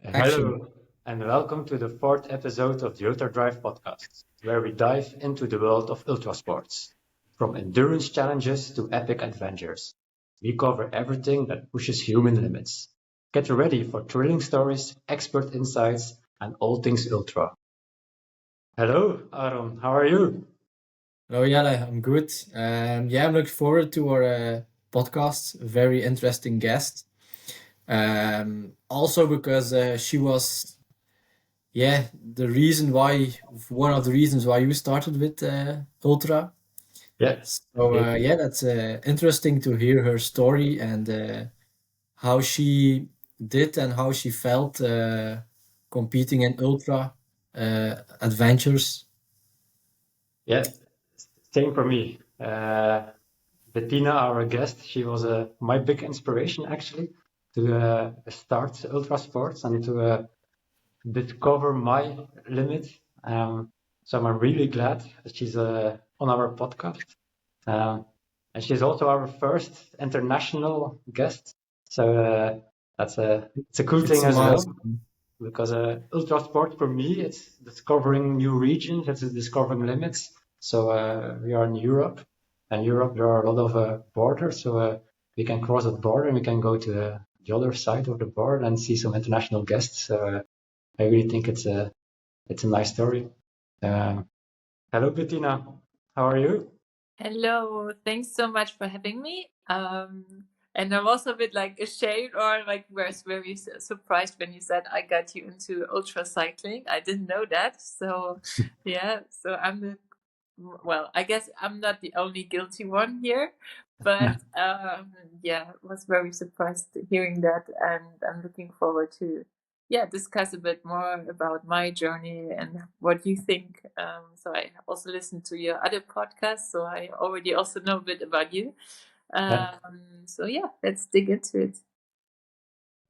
Action. Hello, and welcome to the fourth episode of the UltraDrive Podcast, where we dive into the world of ultra sports. From endurance challenges to epic adventures, we cover everything that pushes human limits. Get ready for thrilling stories, expert insights, and all things ultra. Hello, Aaron, how are you? Hello, Jelle. I'm good. I'm looking forward to our podcast. Very interesting guest. Also because she was, one of the reasons why you started with Ultra. Yeah, So indeed. that's interesting to hear her story and how she did and how she felt competing in Ultra adventures. Yeah, same for me. Bettina, our guest, she was my big inspiration actually to start ultra sports and to discover my limit. So I'm really glad that she's on our podcast. And she's also our first international guest. So it's a cool It's thing a as well milestone. because ultra sport for me, it's discovering new regions, it's discovering limits. So we are in Europe, and Europe there are a lot of borders. So we can cross the border and we can go to the other side of the border and see some international guests. So I really think it's a nice story. Um, Hello, Bettina. How are you? Hello, thanks so much for having me. And I'm also a bit like ashamed or like was very surprised when you said I got you into ultra cycling. I didn't know that. So yeah, so I guess I'm not the only guilty one here, but was very surprised hearing that, and I'm looking forward to discuss a bit more about my journey and what you think. So I also listened to your other podcast, so I already also know a bit about you. Yeah, Let's dig into it.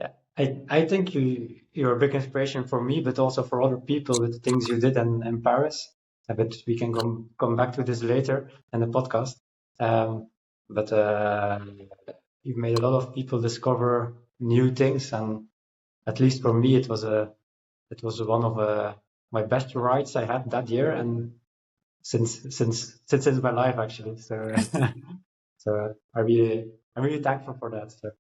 yeah. I think you're a big inspiration for me, but also for other people with the things you did in Paris. But we can come back to this later in the podcast. Um, but you've made a lot of people discover new things, and at least for me, it was one of my best rides I had that year, and since my life actually. So so I'm really thankful for that. So.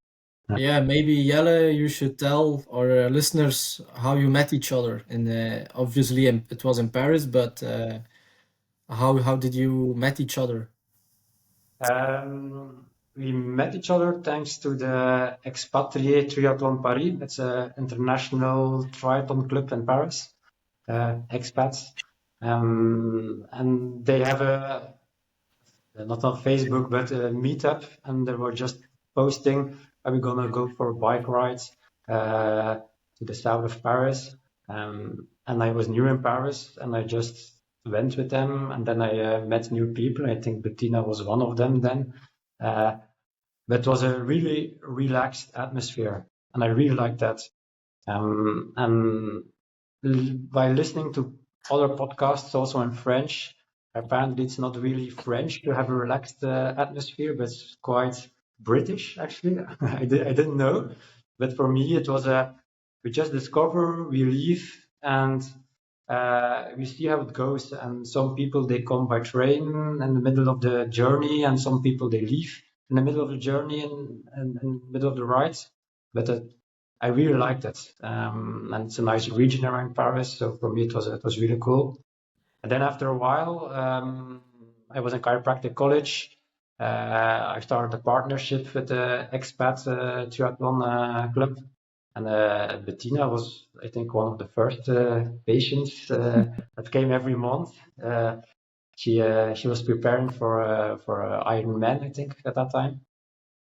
Yeah, maybe Jelle, you should tell our listeners how you met each other. And obviously, it was in Paris, but how did you met each other? We met each other thanks to the Expatrié Triathlon Paris. It's an international triathlon club in Paris, expats. And they have not on Facebook, but a meetup, and they were just posting, are we gonna go for bike rides to the south of Paris? And I was new in Paris, and I just went with them, and then I met new people. I think Bettina was one of them then. But it was a really relaxed atmosphere, and I really liked that. And by listening to other podcasts, also in French, apparently it's not really French to have a relaxed atmosphere, but it's quite British actually. I didn't know, but for me it was we just discover, we leave, and we see how it goes. And some people they come by train in the middle of the journey, and some people they leave in the middle of the journey and in the middle of the ride. But I really liked it, and it's a nice region around Paris. So for me, it was really cool. And then after a while, I was in chiropractic college. I started a partnership with the expat triathlon club, and Bettina was, I think, one of the first patients that came every month. She was preparing for Ironman, I think, at that time.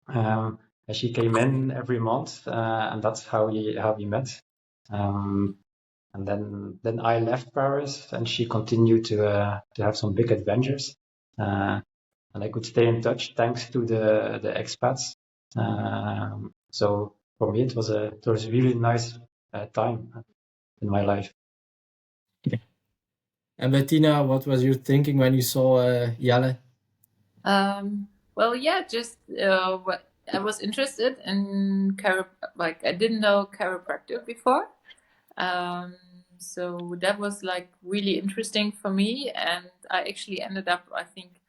And she came in every month, and that's how we met. Um, and then I left Paris, and she continued to have some big adventures. And I could stay in touch thanks to the expats. So for me, it was a really nice time in my life. And Bettina, what was you thinking when you saw Jelle? What I was interested in I didn't know chiropractor before. Um, so that was like really interesting for me, and I actually ended up, I think,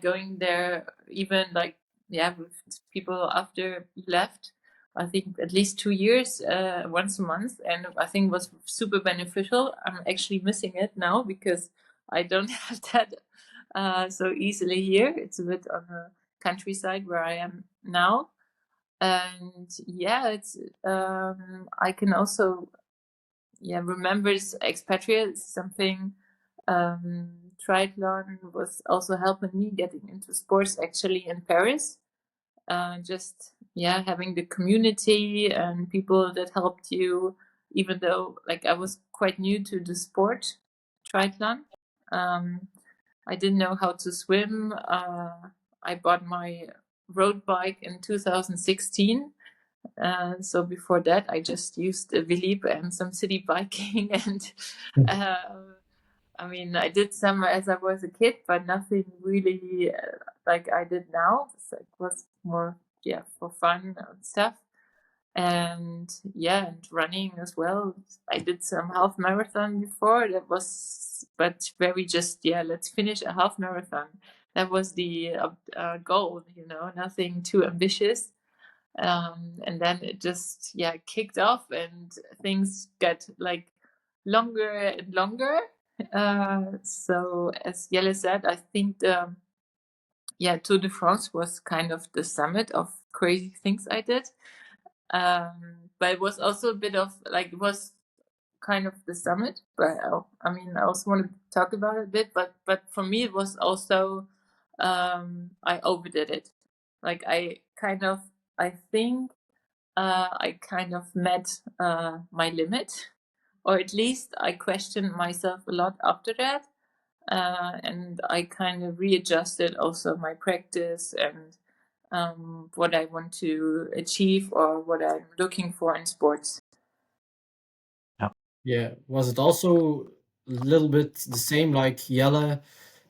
going there even like with people after you left. I think at least 2 years, once a month, and I think was super beneficial. I'm actually missing it now because I don't have that so easily here. It's a bit on the countryside where I am now, and it's I can also remembers expatriates something. Triathlon was also helping me getting into sports actually in Paris. Just having the community and people that helped you, even though like I was quite new to the sport triathlon. I didn't know how to swim. I bought my road bike in 2016. So before that, I just used a Willib and some city biking, and I mean, I did some as I was a kid, but nothing really like I did now. So it was more for fun and stuff, and and running as well. I did some half marathon before. That was but very just let's finish a half marathon. That was the goal, nothing too ambitious. And then it just kicked off, and things got like longer and longer. So as Jelle said, I think the Tour de France was kind of the summit of crazy things I did. But it was also a bit of like, it was kind of the summit, but I mean, I also want to talk about it a bit, but for me it was also I overdid it. Like I think I kind of met my limit, or at least I questioned myself a lot after that. And I kind of readjusted also my practice and what I want to achieve or what I'm looking for in sports. Yeah, was it also a little bit the same like Jelle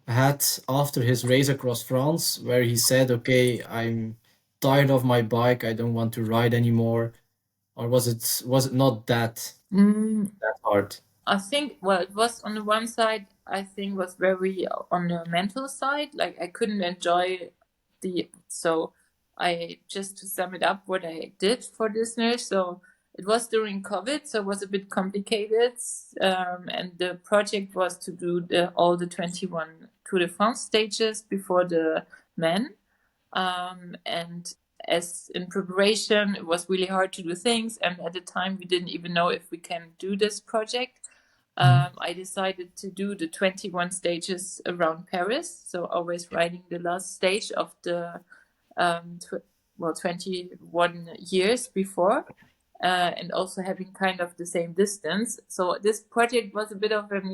had after his race across France, where he said, "Okay, I'm tired of my bike. I don't want to ride anymore," or was it not that hard? I think, well, it was on the one side, I think was very on the mental side. Like I couldn't enjoy so I, just to sum it up, what I did for listeners. So it was during COVID, so it was a bit complicated. And the project was to do all the 21 Tour de France stages before the men. And as in preparation, it was really hard to do things. And at the time, we didn't even know if we can do this project. I decided to do the 21 stages around Paris. So always riding the last stage of the 21 years before. And also having kind of the same distance. So this project was a bit of an,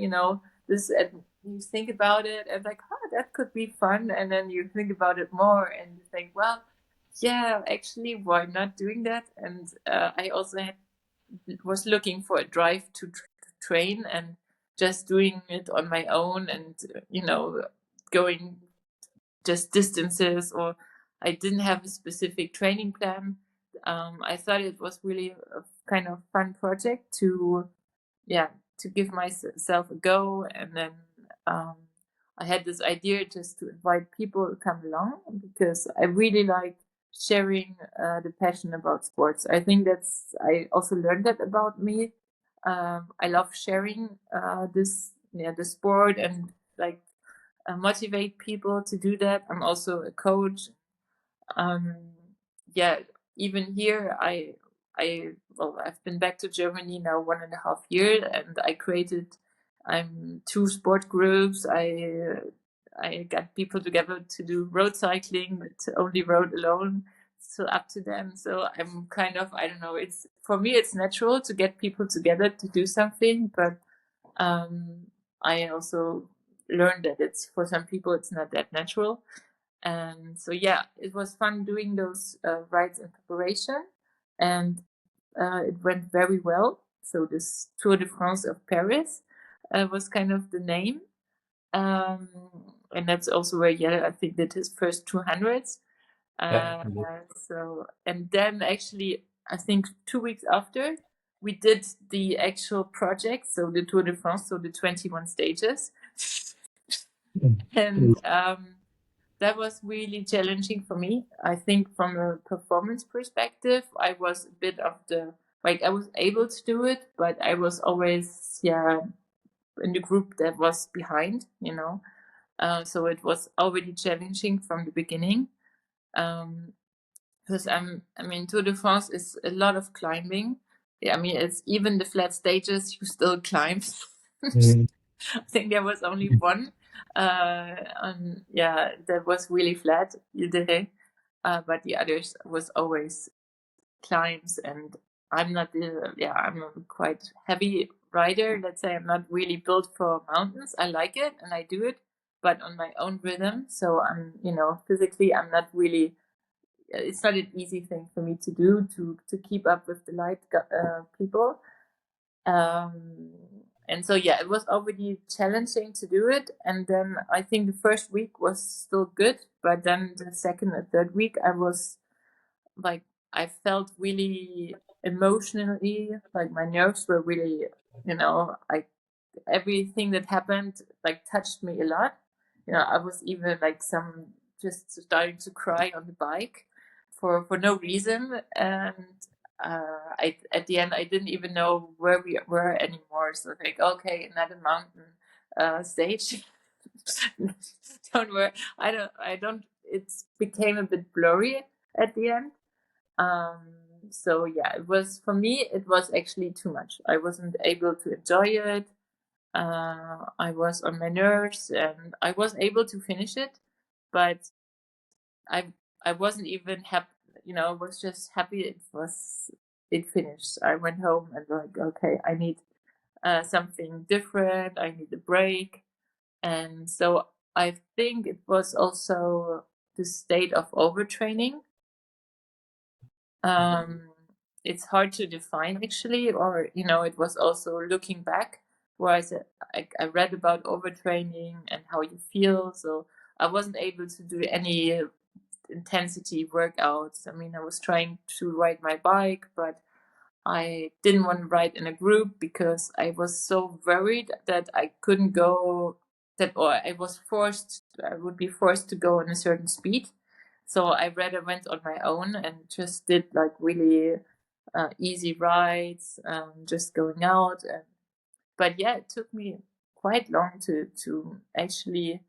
this, and you think about it and like, that could be fun. And then you think about it more and you think, well, actually, why not doing that? And I also was looking for a drive to train, and just doing it on my own and, going just distances, or I didn't have a specific training plan. I thought it was really a kind of fun project to give myself a go. And then I had this idea just to invite people to come along, because I really like sharing the passion about sports. I think I also learned that about me. I love sharing the sport, and like motivate people to do that. I'm also a coach. Um, Even here, I've been back to Germany now 1.5 years, and I created 2 sport groups. I got people together to do road cycling, but only rode alone. So up to them. So I'm kind of, I don't know, it's, for me, it's natural to get people together to do something, but I also learned that it's, for some people, it's not that natural. And so, it was fun doing those rides in preparation, and it went very well. So this Tour de France of Paris was kind of the name. And that's also where Jelle, I think, did his first 200s. Yeah. So, and then actually, I think 2 weeks after, we did the actual project, so the Tour de France, so the 21 stages. And that was really challenging for me. I think from a performance perspective, I was a bit of the, like, I was able to do it, but I was always, in the group that was behind, so it was already challenging from the beginning. Because Tour de France is a lot of climbing. Yeah, it's even the flat stages you still climb. I think there was only one, that was really flat, but the others was always climbs. And I'm not, I'm a quite heavy rider. Let's say I'm not really built for mountains. I like it and I do it, but on my own rhythm. So I'm, physically, I'm not really. It's not an easy thing for me to do to keep up with the light people. And so, it was already challenging to do it. And then I think the first week was still good, but then the second or third week, I was like, I felt really emotionally, like my nerves were really, everything that happened, like touched me a lot. I was even like just starting to cry on the bike for no reason. And at the end, I didn't even know where we were anymore. So like, okay, another mountain stage. Don't worry. I don't. It became a bit blurry at the end. So it was, for me, it was actually too much. I wasn't able to enjoy it. I was on my nerves, and I was able to finish it, but I wasn't even happy. I was just happy it finished. I went home and like, okay, I need something different. I need a break. And so I think it was also the state of overtraining. It's hard to define actually, or it was also looking back where I read about overtraining and how you feel. So I wasn't able to do any intensity workouts. I was trying to ride my bike, but I didn't want to ride in a group because I was so worried that I couldn't go, or I would be forced to go on a certain speed. So I rather went on my own and just did like really easy rides, just going out. But it took me quite long to actually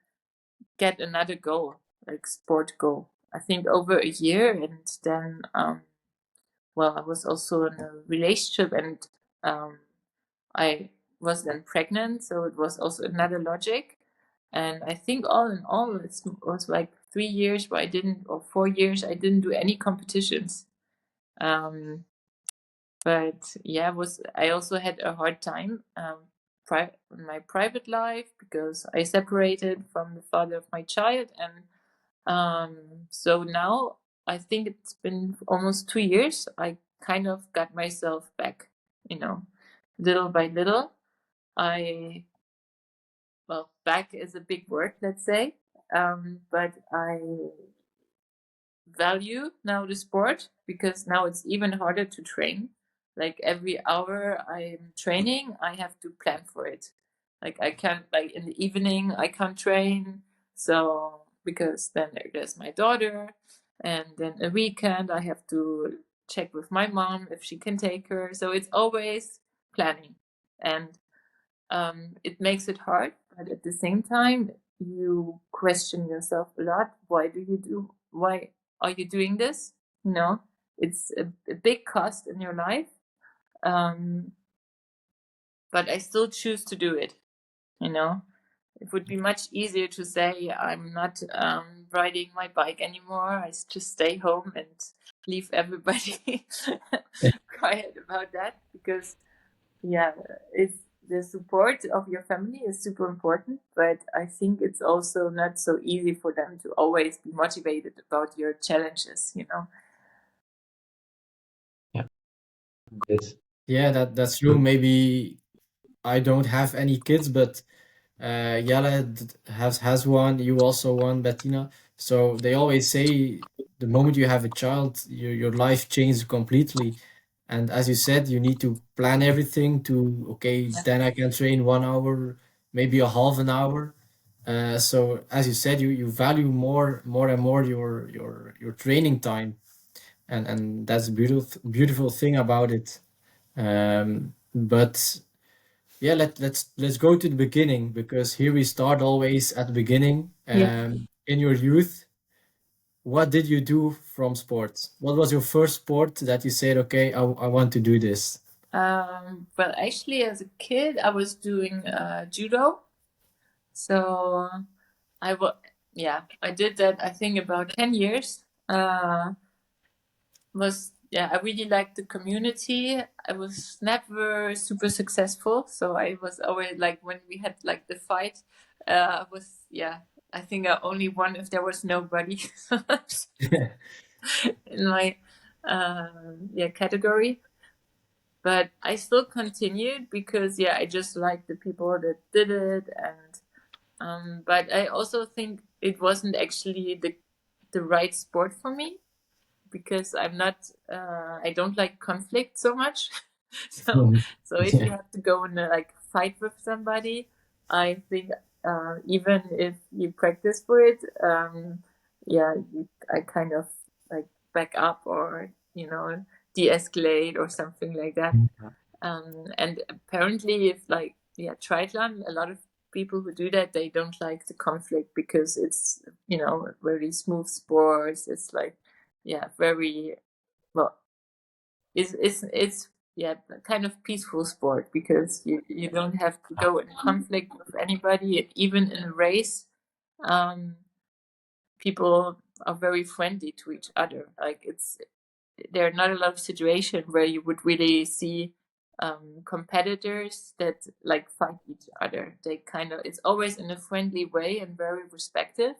get another goal, like sport goal. I think over a year, and then I was also in a relationship, and I was then pregnant, so it was also another logic. And I think all in all, it was like 3 years where or 4 years I didn't do any competitions. But I also had a hard time in my private life because I separated from the father of my child, and so now I think it's been almost 2 years. I kind of got myself back, little by little. Back is a big word, let's say, but I value now the sport because now it's even harder to train. Like every hour I'm training, I have to plan for it. Like I can't, like in the evening, I can't train. So because then there's my daughter, and then a weekend I have to check with my mom if she can take her. So it's always planning, and it makes it hard. But at the same time, you question yourself a lot. Why are you doing this? It's a big cost in your life. But I still choose to do it. It would be much easier to say I'm not riding my bike anymore. I just stay home and leave everybody quiet about that, because it's the support of your family is super important, but I think it's also not so easy for them to always be motivated about your challenges. Yeah, good. Yeah, that's true. Maybe I don't have any kids, but Jelle has one. You also one, Bettina. So they always say the moment you have a child, your life changes completely. And as you said, you need to plan everything to, okay, then I can train 1 hour, maybe a half an hour. So as you said, you value more and more your training time, and that's a beautiful thing about it. But yeah, let's go to the beginning, because here we start always at the beginning. Yeah. In your youth, what did you do from sports? What was your first sport that you said, okay, I want to do this? Well, actually, as a kid, I was doing judo. So I did that, I think, about 10 years. I really liked the community. I was never super successful, so I was always like, when we had like the fight, I think I only won if there was nobody in my category. But I still continued because I just liked the people that did it, and but I also think it wasn't actually the right sport for me, because I'm not I don't like conflict so much. so if you Yeah. have to go in a like fight with somebody, I think even if you practice for it, I kind of like back up, or de-escalate or something like that. And apparently, if like triathlon, a lot of people who do that, they don't like the conflict, because it's very smooth sports. It's like very well. It's kind of peaceful sport, because you don't have to go in conflict with anybody. And even in a race, um, people are very friendly to each other. Like there are not a lot of situations where you would really see competitors that like fight each other. They kind of, it's always in a friendly way and very respectful.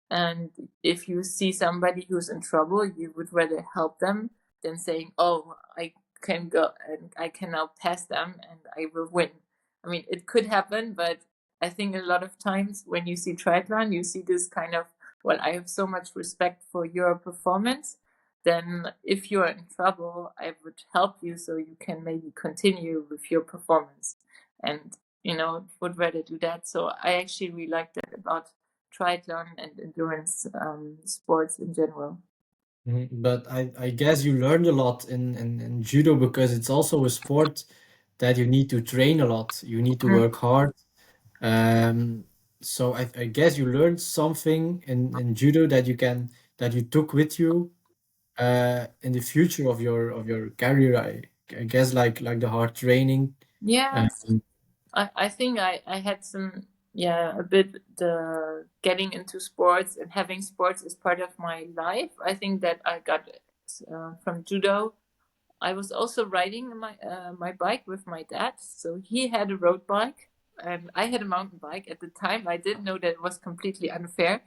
And if you see somebody who's in trouble, you would rather help them than saying, "Oh, I can go and I can now pass them and I will win." I mean, it could happen, but I think a lot of times when you see triathlon, you see this kind of, well, I have so much respect for your performance. Then, if you're in trouble, I would help you so you can maybe continue with your performance. And would rather do that. So I actually really like that about triathlon and endurance sports in general. But I guess you learned a lot in judo, because it's also a sport that you need to train a lot. You need to Mm. work hard. Um, so I guess you learned something in judo that you took with you in the future of your career. I guess like the hard training. Yes, Um, I think I had some, a bit the getting into sports and having sports as part of my life. I think that I got from judo. I was also riding my bike with my dad. So he had a road bike and I had a mountain bike. At the time, I didn't know that it was completely unfair.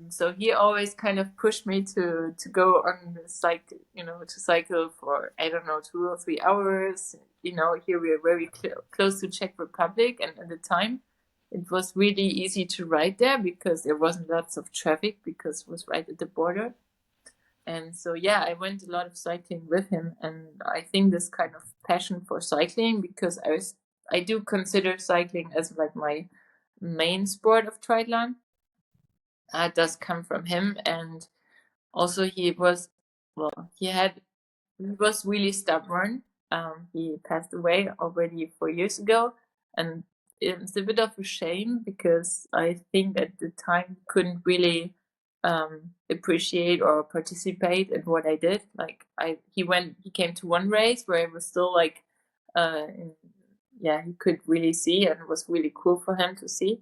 So he always kind of pushed me to go on the cycle, to cycle for, I don't know, 2 or 3 hours. Here we are very close to Czech Republic, and at the time, it was really easy to ride there because there wasn't lots of traffic, because it was right at the border. And so I went a lot of cycling with him, and I think this kind of passion for cycling, because I do consider cycling as like my main sport of triathlon, does come from him. And also he was, he was really stubborn. He passed away already 4 years ago, and it's a bit of a shame, because I think at the time couldn't really appreciate or participate in what I did. Like he came to one race where it was still like, he could really see, and it was really cool for him to see.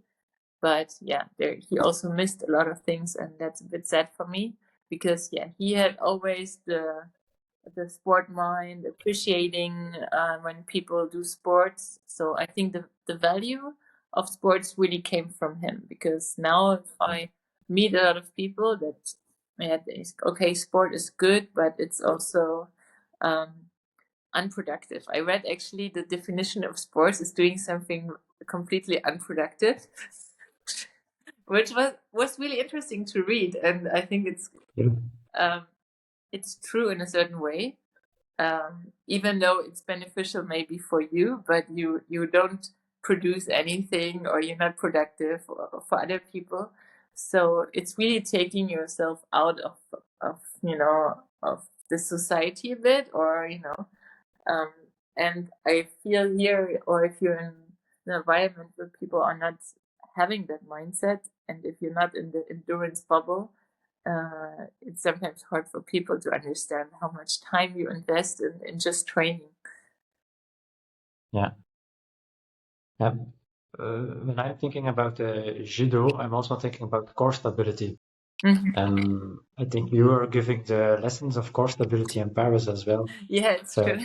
But he also missed a lot of things, and that's a bit sad for me, because he had always the sport mind, appreciating when people do sports. So I think the value of sports really came from him, because now if I meet a lot of people that okay, sport is good, but it's also unproductive. I read actually the definition of sports is doing something completely unproductive, which was really interesting to read, and I think it's Yeah. um, it's true in a certain way, even though it's beneficial maybe for you, but you don't produce anything, or you're not productive for other people. So it's really taking yourself out of of the society a bit, or um, and I feel here, or if you're in an environment where people are not having that mindset, and if you're not in the endurance bubble, it's sometimes hard for people to understand how much time you invest in just training. Yeah. Yeah. When I'm thinking about judo, I'm also thinking about core stability. Mhm. And I think you are giving the lessons of core stability in Paris as well. Yeah, it's So true.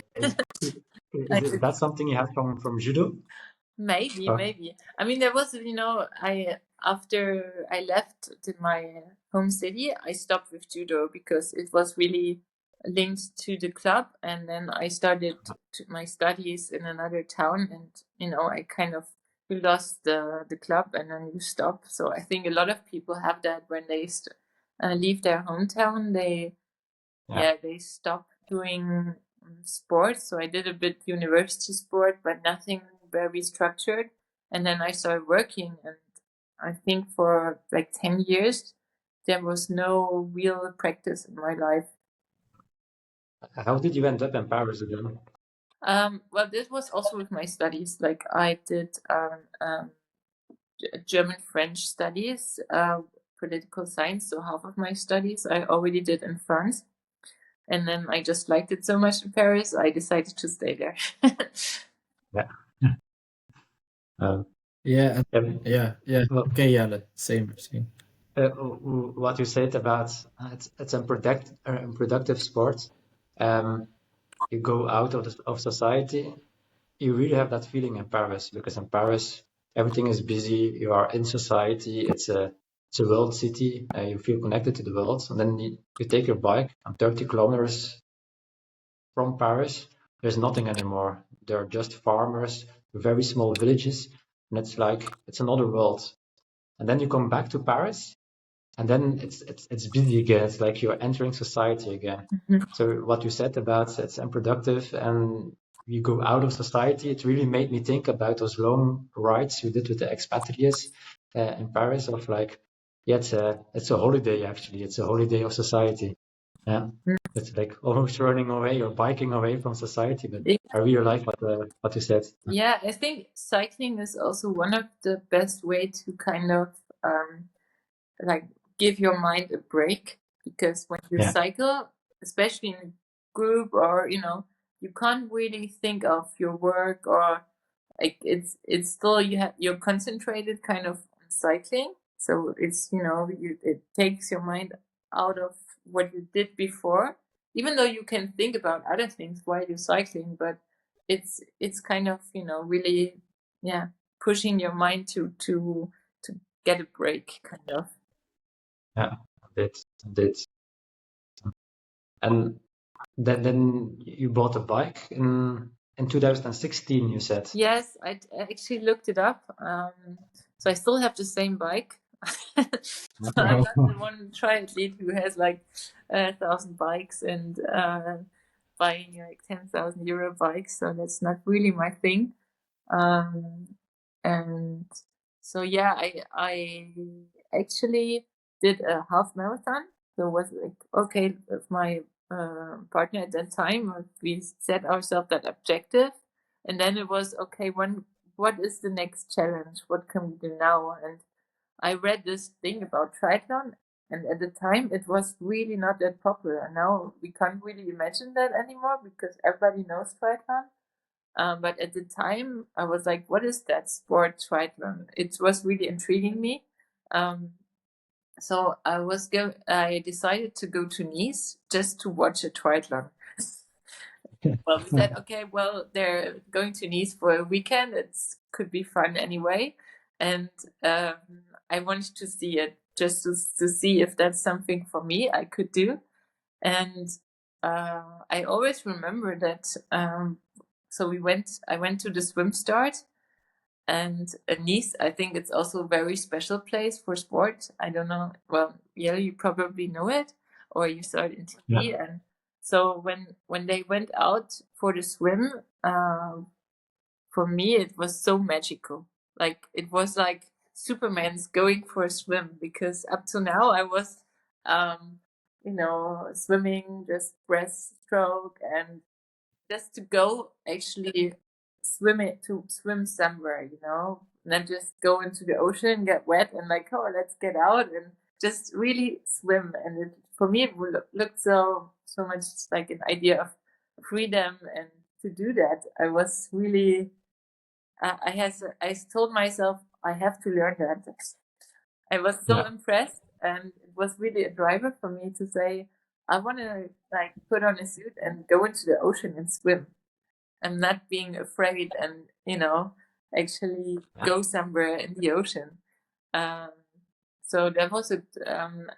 is that something you have from judo? Maybe, Or, maybe. I mean, there was, after I left my home city, I stopped with judo because it was really linked to the club, and then I started my studies in another town, and I kind of lost the club, and then you stop. So I think a lot of people have that when they leave their hometown. They stop doing sports. So I did a bit university sport, but nothing very structured. And then I started working, and I think for like 10 years, there was no real practice in my life. how did you end up in Paris again? Well, this was also with my studies. Like I did German-French studies, political science. So half of my studies I already did in France. And then I just liked it so much in Paris, I decided to stay there. Yeah. Yeah, yeah, yeah. Well, Okay, yeah, same, same. what you said about it's a productive sport. You go out of society. You really have that feeling in Paris, because in Paris everything is busy. You are in society. It's a world city. You feel connected to the world, and then you take your bike and 30 kilometers from Paris. There's nothing anymore. There are just farmers, very small villages, and it's like it's another world. And then you come back to Paris, and then it's busy again. It's like you're entering society again. Mhm. So what you said about it's unproductive and you go out of society, it really made me think about those long rides you did with the expatriates in Paris. Of like, yeah, it's a holiday actually. It's a holiday of society. Yeah, it's like almost running away or biking away from society. But Yeah. I really like what you said. Yeah, I think cycling is also one of the best way to kind of like give your mind a break, because when you Yeah. cycle, especially in a group, or you can't really think of your work, or like it's still you're concentrated kind of on cycling. So it's it takes your mind out of what you did before, even though you can think about other things while you're cycling, but it's kind of really, yeah, pushing your mind to get a break, kind of. Yeah, did. And then you bought a bike in 2016, you said. Yes, I actually looked it up. So I still have the same bike. So I'm not the one triathlete who has like 1,000 bikes and buying like 10,000 euro bikes. So that's not really my thing. And so yeah, I actually did a half marathon. So it was like, okay, with my partner at that time, we set ourselves that objective, and then it was okay. What is the next challenge? What can we do now? And I read this thing about triathlon, and at the time it was really not that popular. Now we can't really imagine that anymore because everybody knows triathlon. But at the time, I was like, what is that sport, triathlon? It was really intriguing me. So I decided to go to Nice just to watch a triathlon. Well, we said, okay, well, they're going to Nice for a weekend. It could be fun anyway. And I wanted to see it just to see if that's something for me I could do. And I always remember that. So I went to the swim start, and Nice, I think it's also a very special place for sport. I don't know. Well, yeah, you probably know it. or you saw it in TV. And so when they went out for the swim, for me it was so magical. Like it was like Superman's going for a swim, because up to now I was, swimming just breaststroke, and just to go actually swim somewhere, and then just go into the ocean, get wet, and like, oh, let's get out and just really swim. And for me, it looked so much like an idea of freedom, and to do that, I was really, I told myself I have to learn that. I was so impressed, and it was really a driver for me to say, I want to like put on a suit and go into the ocean and swim, and not being afraid, and actually go somewhere in the ocean. Um, so that was it.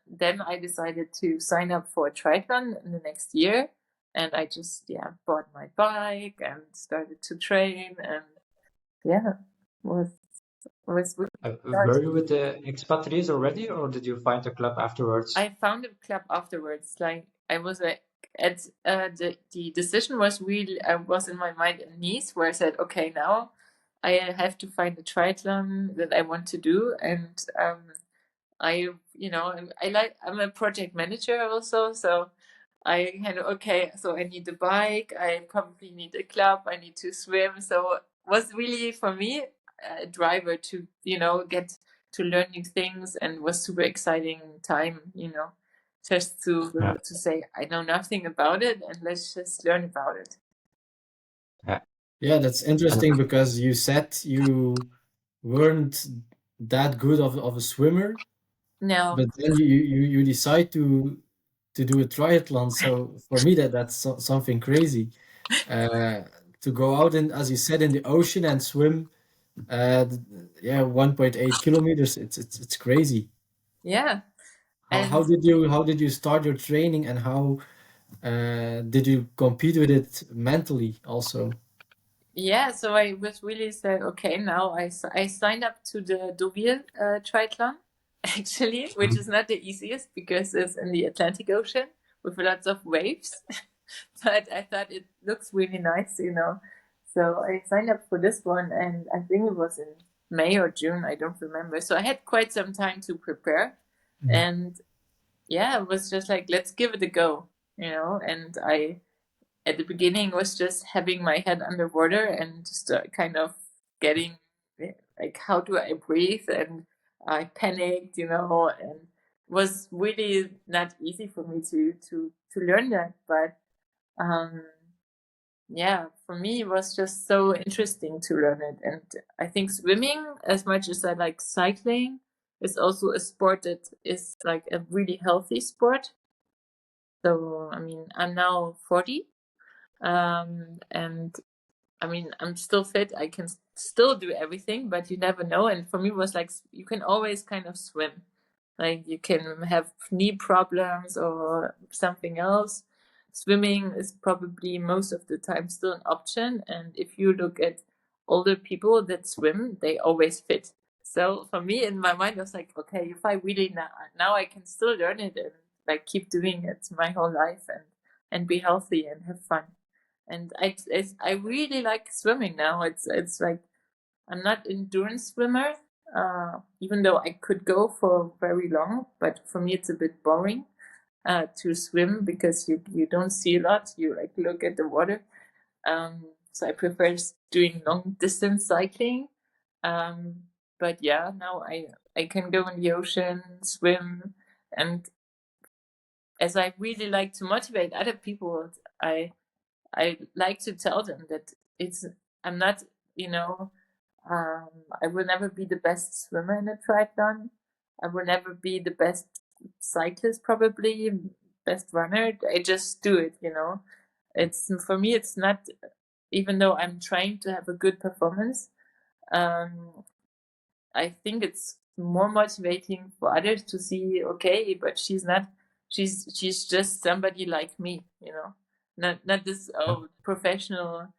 Then I decided to sign up for a triathlon in the next year, and I just bought my bike and started to train, and was really Were you with the expatriates already, or did you find a club afterwards? I found a club afterwards. Like I was at the decision was really, I was in my mind in Nice, where I said, okay, now I have to find a triathlon that I want to do. And I'm a project manager also, so I kind of, okay, so I need a bike, I probably need a club, I need to swim. So it was really for me a driver to get to learn new things, and was super exciting time, just to say I know nothing about it, and let's just learn about it. Yeah, that's interesting, because you said you weren't that good of a swimmer, No. but then you decide to do a triathlon. So for me, that's something crazy. To go out, and as you said, in the ocean and swim, 1.8 kilometers. It's crazy. Yeah. How did you start your training, and how did you compete with it mentally also? Yeah, so I was really said, okay, now I signed up to the Deauville triathlon, actually, which is not the easiest because it's in the Atlantic Ocean with lots of waves. But I thought it looks really nice, So I signed up for this one, and I think it was in May or June, I don't remember. So I had quite some time to prepare. And it was just like, let's give it a go, and I at the beginning was just having my head underwater and just kind of getting like, how do I breathe? And I panicked, and it was really not easy for me to learn that. But for me it was just so interesting to learn it. And I think swimming, as much as I like cycling, is also a sport that is like a really healthy sport. So I mean, I'm now 40. And I mean, I'm still fit. I can still do everything, but you never know. And for me, it was like, you can always kind of swim. Like you can have knee problems or something else. Swimming is probably most of the time still an option. And if you look at older people that swim, they always fit. So for me, in my mind, I was like, okay, if I really now I can still learn it and like keep doing it my whole life, and be healthy and have fun. And I really like swimming now. It's like, I'm not endurance swimmer, even though I could go for very long, but for me it's a bit boring to swim, because you don't see a lot. You like look at the water. So I prefer doing long distance cycling. But now I can go in the ocean, swim, and as I really like to motivate other people, I like to tell them that I'm not, I will never be the best swimmer in a triathlon. I will never be the best cyclist, probably best runner. I just do it, It's, for me, it's not, even though I'm trying to have a good performance, I think it's more motivating for others to see, okay, but she's just somebody like me, not this professional,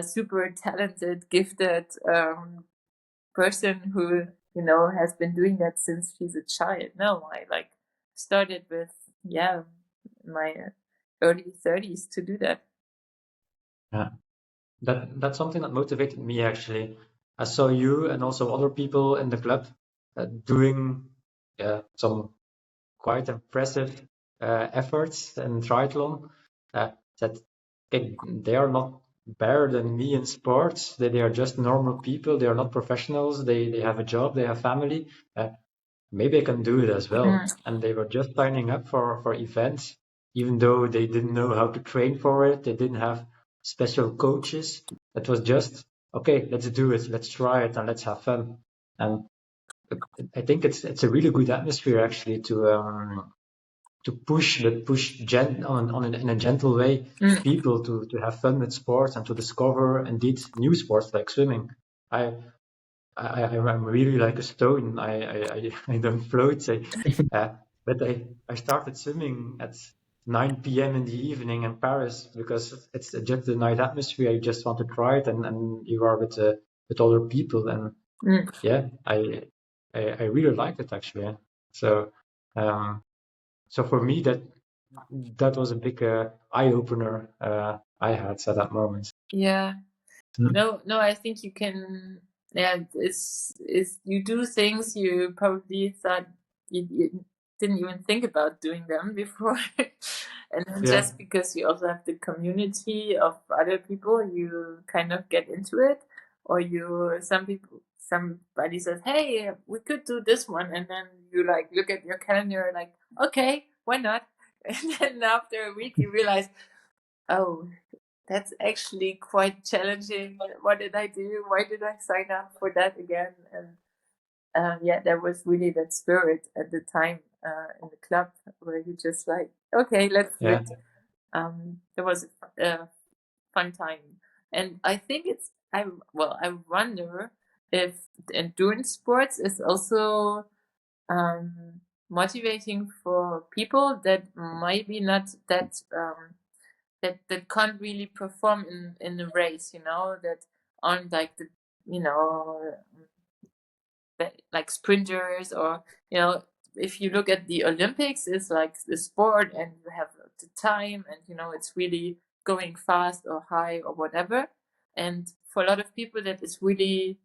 super talented, gifted person who has been doing that since she's a child. No, I like started with my early 30s to do that. Yeah, that's something that motivated me actually. I saw you and also other people in the club doing some quite impressive efforts in triathlon. That they are not better than me in sports. They are just normal people. They are not professionals. They have a job. They have family. Maybe I can do it as well. And they were just signing up for events, even though they didn't know how to train for it. They didn't have special coaches. It was just, okay, let's do it. Let's try it and let's have fun. And I think it's a really good atmosphere actually to push in a gentle way people to have fun with sports and to discover indeed new sports like swimming. I'm really like a stone. I don't float. But I started swimming at 9 p.m. in the evening in Paris because it's just the night atmosphere. You just want to try it, and you are with other people, and yeah, I really liked it actually. So so for me that was a big eye opener I had at that moment. Yeah. No, I think you can. Yeah, it's you do things you probably thought you didn't even think about doing them before, and then Yeah. just because you also have the community of other people, you kind of get into it, or somebody says, "Hey, we could do this one," and then you like look at your calendar, like, "Okay, why not?" And then after a week, you realize, "Oh, that's actually quite challenging. What did I do? Why did I sign up for that again?" And yeah, there was really that spirit at the time in the club where you just like, okay, let's do it. It was a fun time, and I think I wonder if endurance sports is also motivating for people that maybe not that can't really perform in the race, that aren't like the you know like sprinters, or if you look at the Olympics, it's like the sport and you have the time, and it's really going fast or high or whatever. And for a lot of people that is really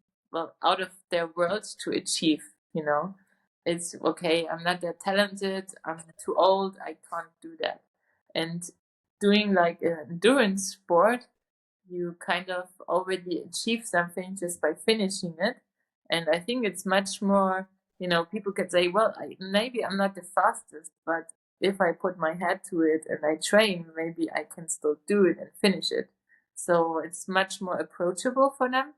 out of their world to achieve. It's okay, I'm not that talented, I'm too old, I can't do that. And doing like an endurance sport, you kind of already achieve something just by finishing it. And I think it's much more, people could say, well, maybe I'm not the fastest, but if I put my head to it and I train, maybe I can still do it and finish it. So it's much more approachable for them.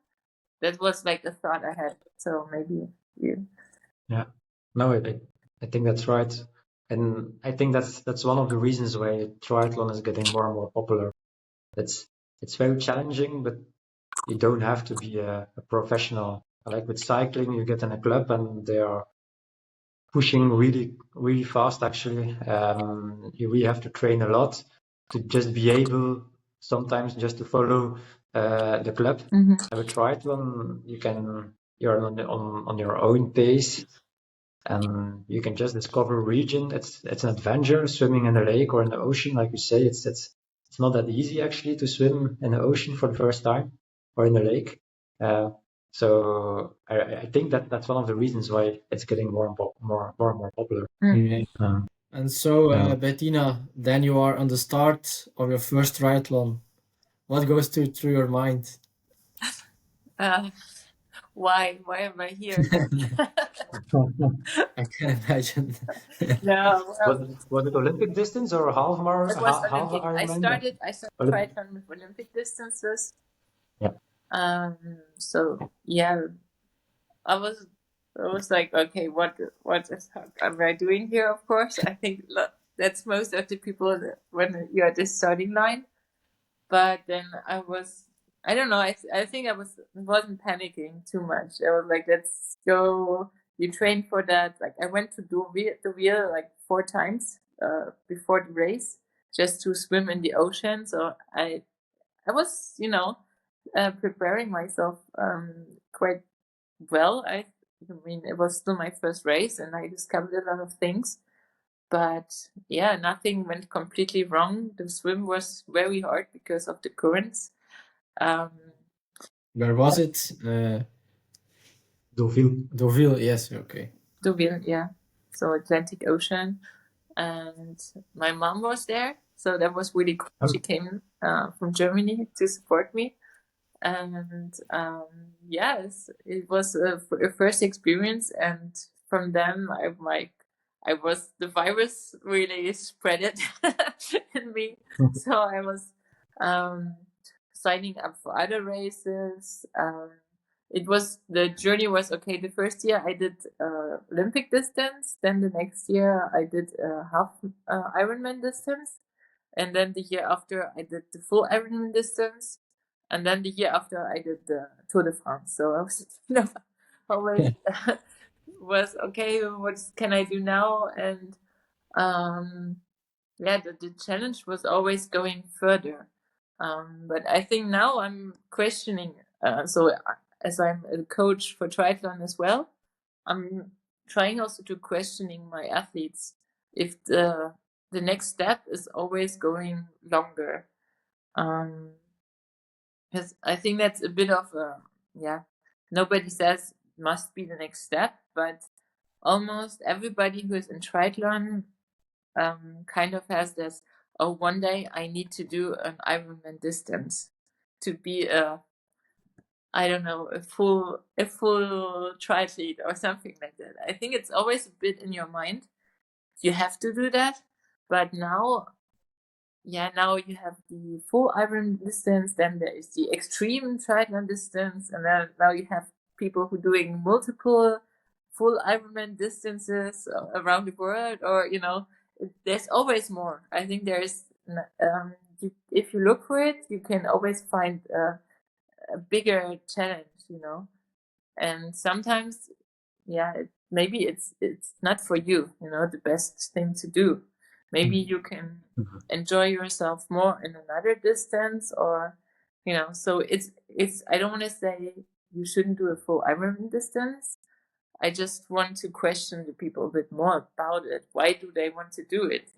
That was like a thought I had. So maybe you. Yeah, no, I think that's right, and I think that's one of the reasons why triathlon is getting more and more popular. It's very challenging, but you don't have to be a professional. Like with cycling, you get in a club and they are pushing really, really fast. Actually, you really have to train a lot to just be able sometimes just to follow the club. And with triathlon, you're on your own pace, and you can just discover a region. It's an adventure. Swimming in a lake or in the ocean, like you say, it's not that easy actually to swim in the ocean for the first time or in a lake. So I think that's one of the reasons why it's getting more and more popular. Yeah. Um, And so, yeah. Bettina, then you are on the start of your first triathlon. What goes through your mind? Why am I here? I can imagine. No, well, Was it Olympic distance or half mar it was half Olympic. I Ironman? started Olympic. triathlon with Olympic distances. Yeah. So yeah, I was like, okay, what am I doing here? Of course, I think that's most of the people when you're at the starting line. But then I don't know. I think wasn't panicking too much. I was like, let's go. You train for that. Like I went to do the wheel like 4 times before the race just to swim in the ocean. So I was preparing myself quite well. I mean, it was still my first race, and I discovered a lot of things. But yeah, nothing went completely wrong. The swim was very hard because of the currents. Where was it? Deauville. Deauville, yes, okay. Deauville, yeah. So Atlantic Ocean. And my mom was there. So that was really cool. Oh. She came from Germany to support me. And yes, it was a first experience. And from them, the virus really spread it in me. So I was signing up for other races. The journey was okay. The first year I did Olympic distance. Then the next year I did half Ironman distance. And then the year after I did the full Ironman distance. And then the year after I did the Tour de France. So I was always was okay, what can I do now? And the challenge was always going further. But I think now I'm questioning. As I'm a coach for triathlon as well, I'm trying also to questioning my athletes if the next step is always going longer. Because I think that's a bit of nobody says must be the next step, but almost everybody who is in triathlon kind of has this, oh, one day I need to do an Ironman distance to be a full triathlete or something like that. I think it's always a bit in your mind. You have to do that, but now you have the full Ironman distance, then there is the extreme triathlon distance, and then now you have people who are doing multiple full Ironman distances around the world, or there's always more. I think there's if you look for it, you can always find a bigger challenge, and sometimes maybe it's not for you, the best thing to do. Maybe you can enjoy yourself more in another distance, or so it's I don't want to say you shouldn't do a full Ironman distance. I just want to question the people a bit more about it. Why do they want to do it?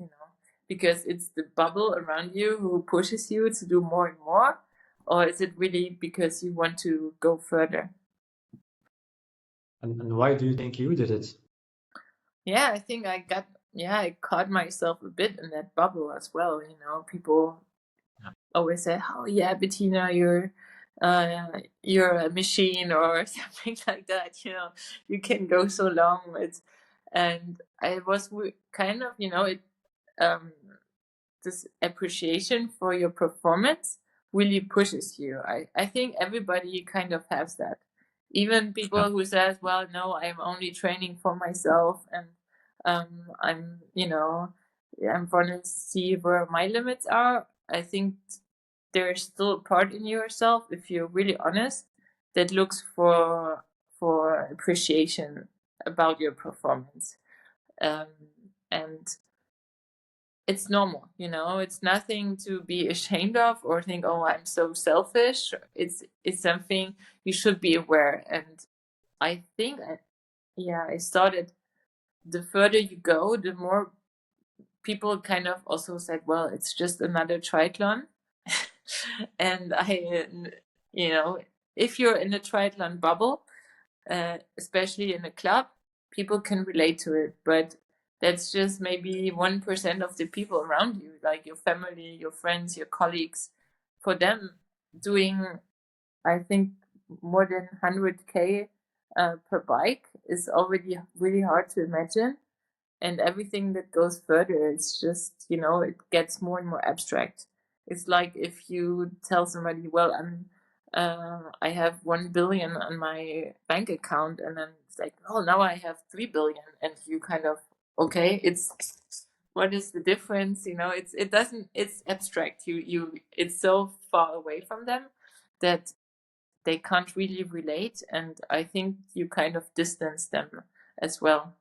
Because it's the bubble around you who pushes you to do more and more, or is it really because you want to go further? And why do you think you did it? Yeah, I think I caught myself a bit in that bubble as well. People always say, "Oh yeah, Bettina, you're a machine," or something like that. You can go so long. And I was kind of, this appreciation for your performance really pushes you. I think everybody kind of has that. Even people who says, well, no, I'm only training for myself, and I'm gonna see where my limits are. I think there's still a part in yourself, if you're really honest, that looks for appreciation about your performance. And it's normal, it's nothing to be ashamed of or think, oh, I'm so selfish. It's something you should be aware. And I think I started, the further you go, the more people kind of also said, well, it's just another triathlon. And if you're in a triathlon bubble, especially in a club, people can relate to it, but that's just maybe 1% of the people around you, like your family, your friends, your colleagues. For them, doing, I think, more than 100K per bike is already really hard to imagine. And everything that goes further, it's just, it gets more and more abstract. It's like if you tell somebody, well, I have 1 billion on my bank account, and then it's like, oh, now I have 3 billion, and you kind of, okay, what is the difference? It's abstract. It's so far away from them that they can't really relate, and I think you kind of distance them as well.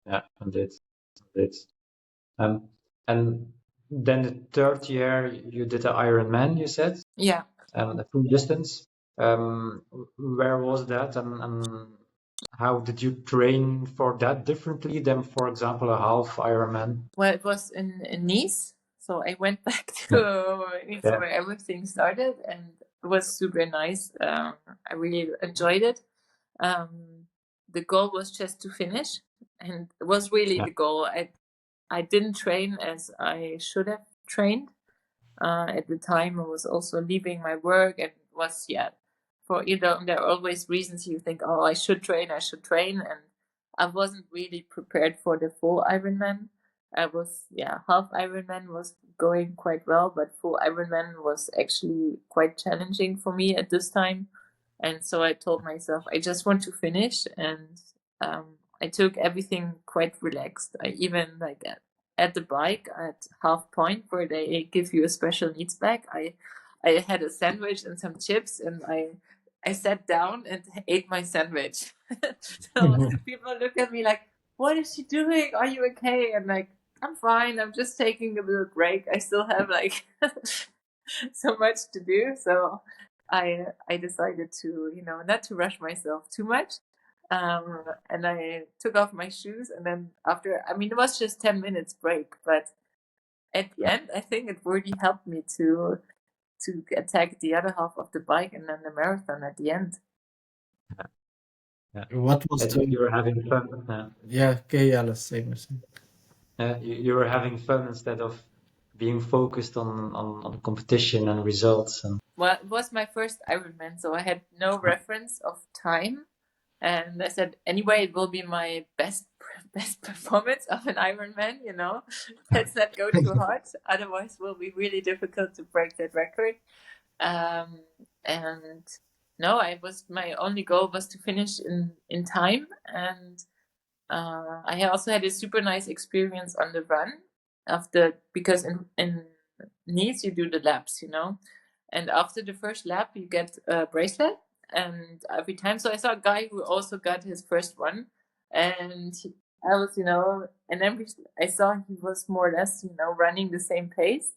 Yeah, indeed. And then the third year you did the Ironman, you said? Yeah. The full distance. Where was that? And how did you train for that differently than, for example, a half Ironman? Well, it was in Nice, so I went back Yeah. to Nice Yeah. where everything started, and it was super nice. I really enjoyed it. The goal was just to finish, and it was really Yeah. the goal. I didn't train as I should have trained. At the time, I was also leaving my work, and it was for there are always reasons you think, oh, I should train, and I wasn't really prepared for the full Ironman. I was half Ironman was going quite well, but full Ironman was actually quite challenging for me at this time, and so I told myself I just want to finish, and I took everything quite relaxed. I even at the bike at half point where they give you a special needs bag. I had a sandwich and some chips, and I sat down and ate my sandwich. So people look at me like, "What is she doing? Are you okay?" And like, "I'm fine. I'm just taking a little break. I still have like so much to do." So I decided to not to rush myself too much. And I took off my shoes, and then after, I mean, it was just 10 minutes break, but at the end, I think it really helped me to attack the other half of the bike and then the marathon at the end. Yeah. What was And you the were having fun. okay, yeah, let's say Marcel. You were having fun instead of being focused on competition and results. And Well, it was my first Ironman, so I had no reference of time. And I said, anyway, it will be my best performance of an Ironman, Let's not go too hard. Otherwise, it will be really difficult to break that record. And no, my only goal was to finish in time. And I also had a super nice experience on the run because in Nice you do the laps, and after the first lap you get a bracelet, and every time. So I saw a guy who also got his first one, and I was, and then I saw he was more or less, running the same pace,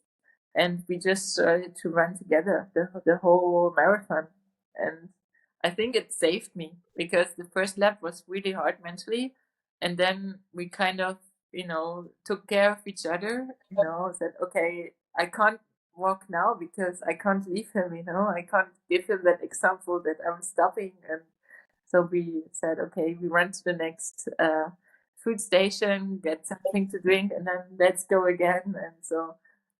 and we just started to run together the whole marathon. And I think it saved me because the first lap was really hard mentally, and then we kind of took care of each other, said, okay, I can't walk now because I can't leave him, I can't give him that example that I'm stopping. And so we said, okay, we run to the next food station, get something to drink, and then let's go again. And so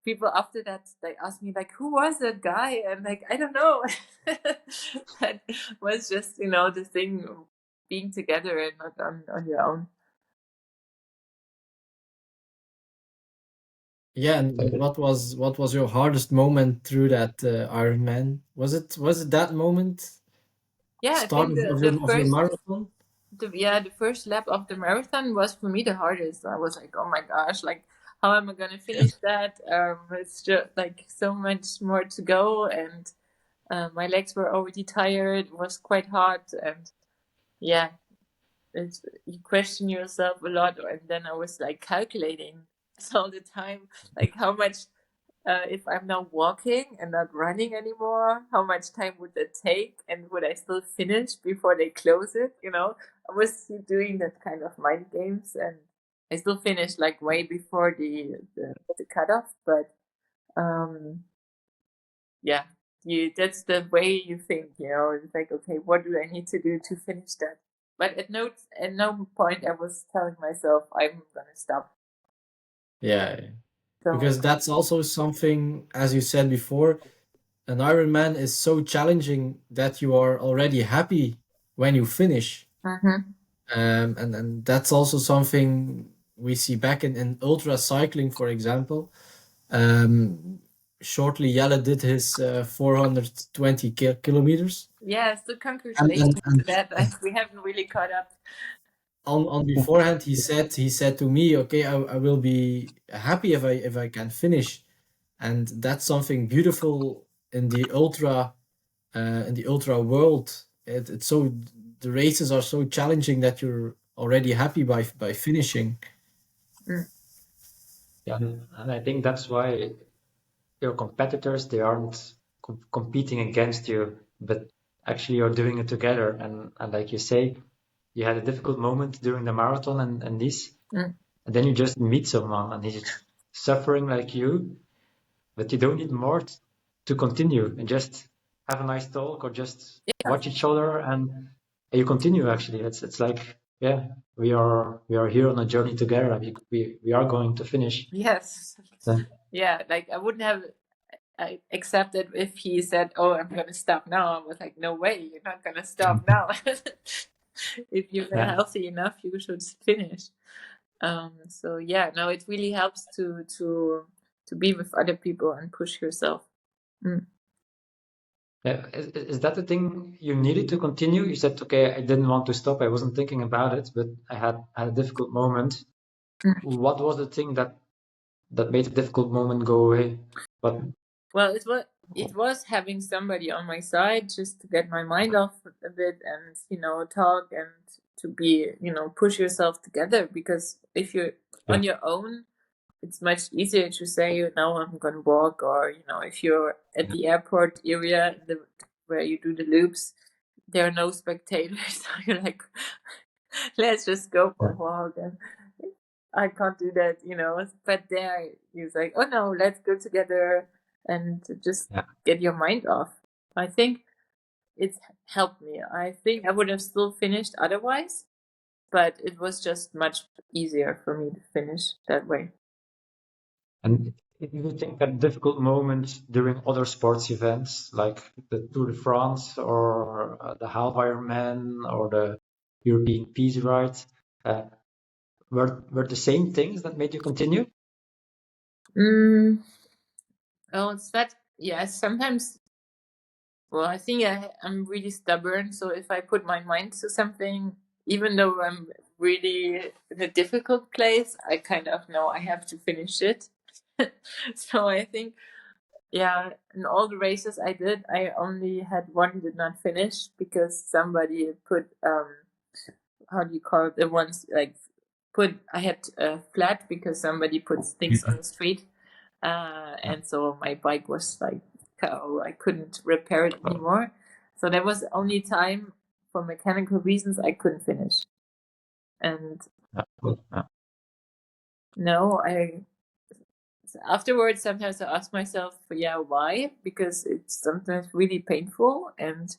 people after that, they asked me like, who was that guy? And like, I don't know. That was just, the thing of being together and not on your own. Yeah, and what was your hardest moment through that Ironman? Was it that moment, Yeah, I start think of the your first marathon? the first lap of the marathon was for me the hardest. I was like, oh my gosh, like how am I gonna finish that? It's just like so much more to go, and my legs were already tired. It was quite hot, and yeah, you question yourself a lot. And then I was like calculating all the time, like how much if I'm now walking and not running anymore, how much time would that take, and would I still finish before they close it? I was doing that kind of mind games, and I still finished like way before the cutoff. But yeah, that's the way you think. It's like, okay, what do I need to do to finish that? But at no point I was telling myself I'm gonna stop. Yeah, So because that's also something, as you said before, an Ironman is so challenging that you are already happy when you finish. mhm. And that's also something we see back in ultra cycling, for example. Um, Shortly, Jelle did his 420 kilometers. Yeah, so And, congratulations to and that. We haven't really caught up. on beforehand, he said to me, okay, I will be happy if I can finish. And that's something beautiful in the ultra world. It's so the races are so challenging that you're already happy by finishing. Mm. yeah, and I think that's why your competitors, they aren't competing against you, but actually you're doing it together. And like you say, you had a difficult moment during the marathon and this, Mm. and then you just meet someone and he's suffering like you, but you don't need more to continue and just have a nice talk or just Yeah. watch each other and you continue. Actually, it's like, yeah, we are here on a journey together. We are going to finish. Yes. Yeah. Yeah, like I wouldn't have accepted if he said, "Oh, I'm gonna stop now." I was like, "No way, you're not gonna stop now." If you're Yeah. healthy enough, you should finish. So yeah, no, it really helps to be with other people and push yourself. Mm. Yeah. Is that the thing you needed to continue? You said, okay, I didn't want to stop. I wasn't thinking about it, but I had a difficult moment. Mm. What was the thing that made the difficult moment go away? But Well, it was having somebody on my side just to get my mind off a bit and talk and to be push yourself together, because if you're yeah, on your own, it's much easier to say, "No, I'm gonna walk," or if you're at the airport area, where you do the loops, there are no spectators. So you're like, let's just go for a walk, and I can't do that, But there, he's like, "Oh no, let's go together and just yeah. get your mind off." I think it's helped me. I think I would have still finished otherwise, but it was just much easier for me to finish that way. And if you think that difficult moment during other sports events like the Tour de France or the half Ironman or the European Peace Ride, uh, were the same things that made you continue? Well, it's that, yes, sometimes. Well, I think I'm really stubborn. So if I put my mind to something, even though I'm really in a difficult place, I kind of know I have to finish it. So I think, yeah, in all the races I did, I only had one did not finish because somebody put, how do you call it? The ones like I had flat because somebody put things on the street. And so my bike was like, oh, I couldn't repair it anymore. So there was only time for mechanical reasons I couldn't finish. And no, afterwards sometimes I ask myself, yeah, why? Because it's sometimes really painful. And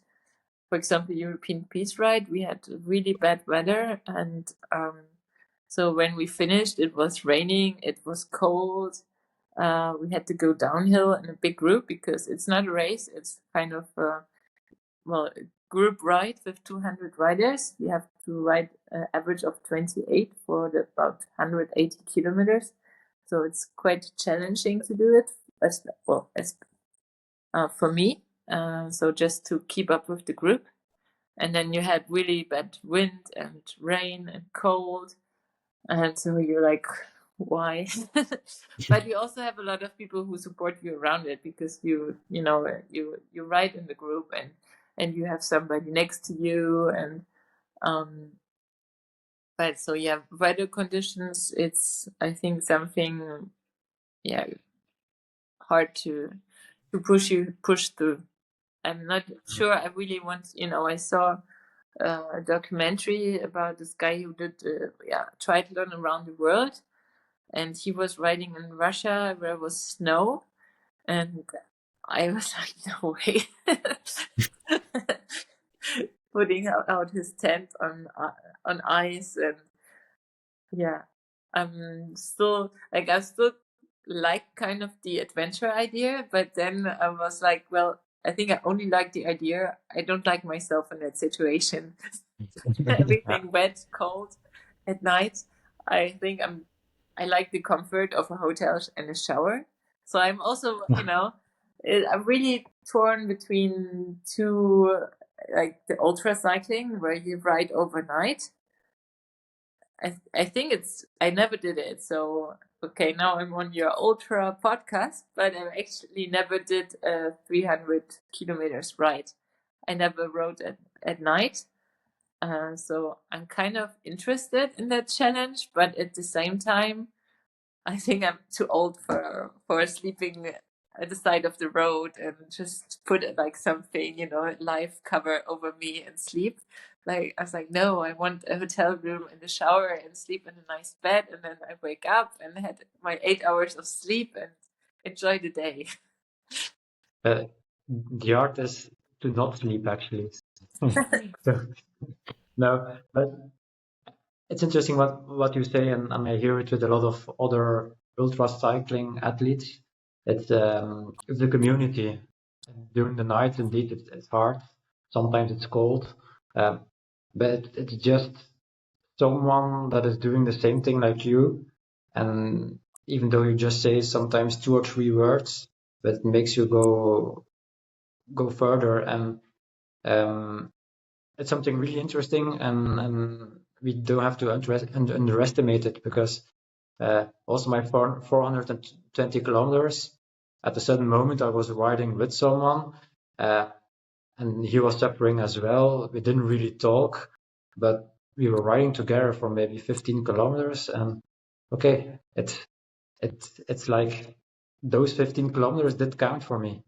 for example, European Peace Ride, we had really bad weather, and so when we finished, it was raining, it was cold. We had to go downhill in a big group because it's not a race, it's kind of a group ride with 200 riders. We have to ride an average of 28 for about 180 kilometers. So it's quite challenging to do it, as for me. So just to keep up with the group. And then you had really bad wind and rain and cold. And so you're like, why? But you also have a lot of people who support you around it because you ride in the group and you have somebody next to you. And but so yeah, weather conditions, it's, I think, something, yeah, hard to push through. I'm not sure I really want, I saw a documentary about this guy who did triathlon around the world, and he was riding in Russia where it was snow, and I was like, no way. Putting out his tent on ice, and yeah, I'm still like kind of the adventure idea, but then I was like, well, I think I only like the idea. I don't like myself in that situation. Everything wet, cold at night. I think I like the comfort of a hotel and a shower. So I'm also, I'm really torn between two, like the ultra cycling where you ride overnight. I think I never did it. So, okay, now I'm on your ultra podcast, but I actually never did a 300 kilometers ride. I never rode at night. So I'm kind of interested in that challenge, but at the same time, I think I'm too old for sleeping at the side of the road and just put like something, life cover over me and sleep. Like I was like, no, I want a hotel room and a shower and sleep in a nice bed, and then I wake up and had my 8 hours of sleep and enjoy the day. The art is to not sleep, actually. So, no, but it's interesting what you say, and I hear it with a lot of other ultra cycling athletes. It's the community. During the night, indeed, it's hard. Sometimes it's cold, but it's just someone that is doing the same thing like you, and even though you just say sometimes 2 or 3 words, but it makes you go further, and it's something really interesting, and we don't have to underestimate it, because also my 420 kilometers, at a certain moment I was riding with someone, and he was suffering as well. We didn't really talk, but we were riding together for maybe 15 kilometers, and okay, it's like those 15 kilometers did count for me.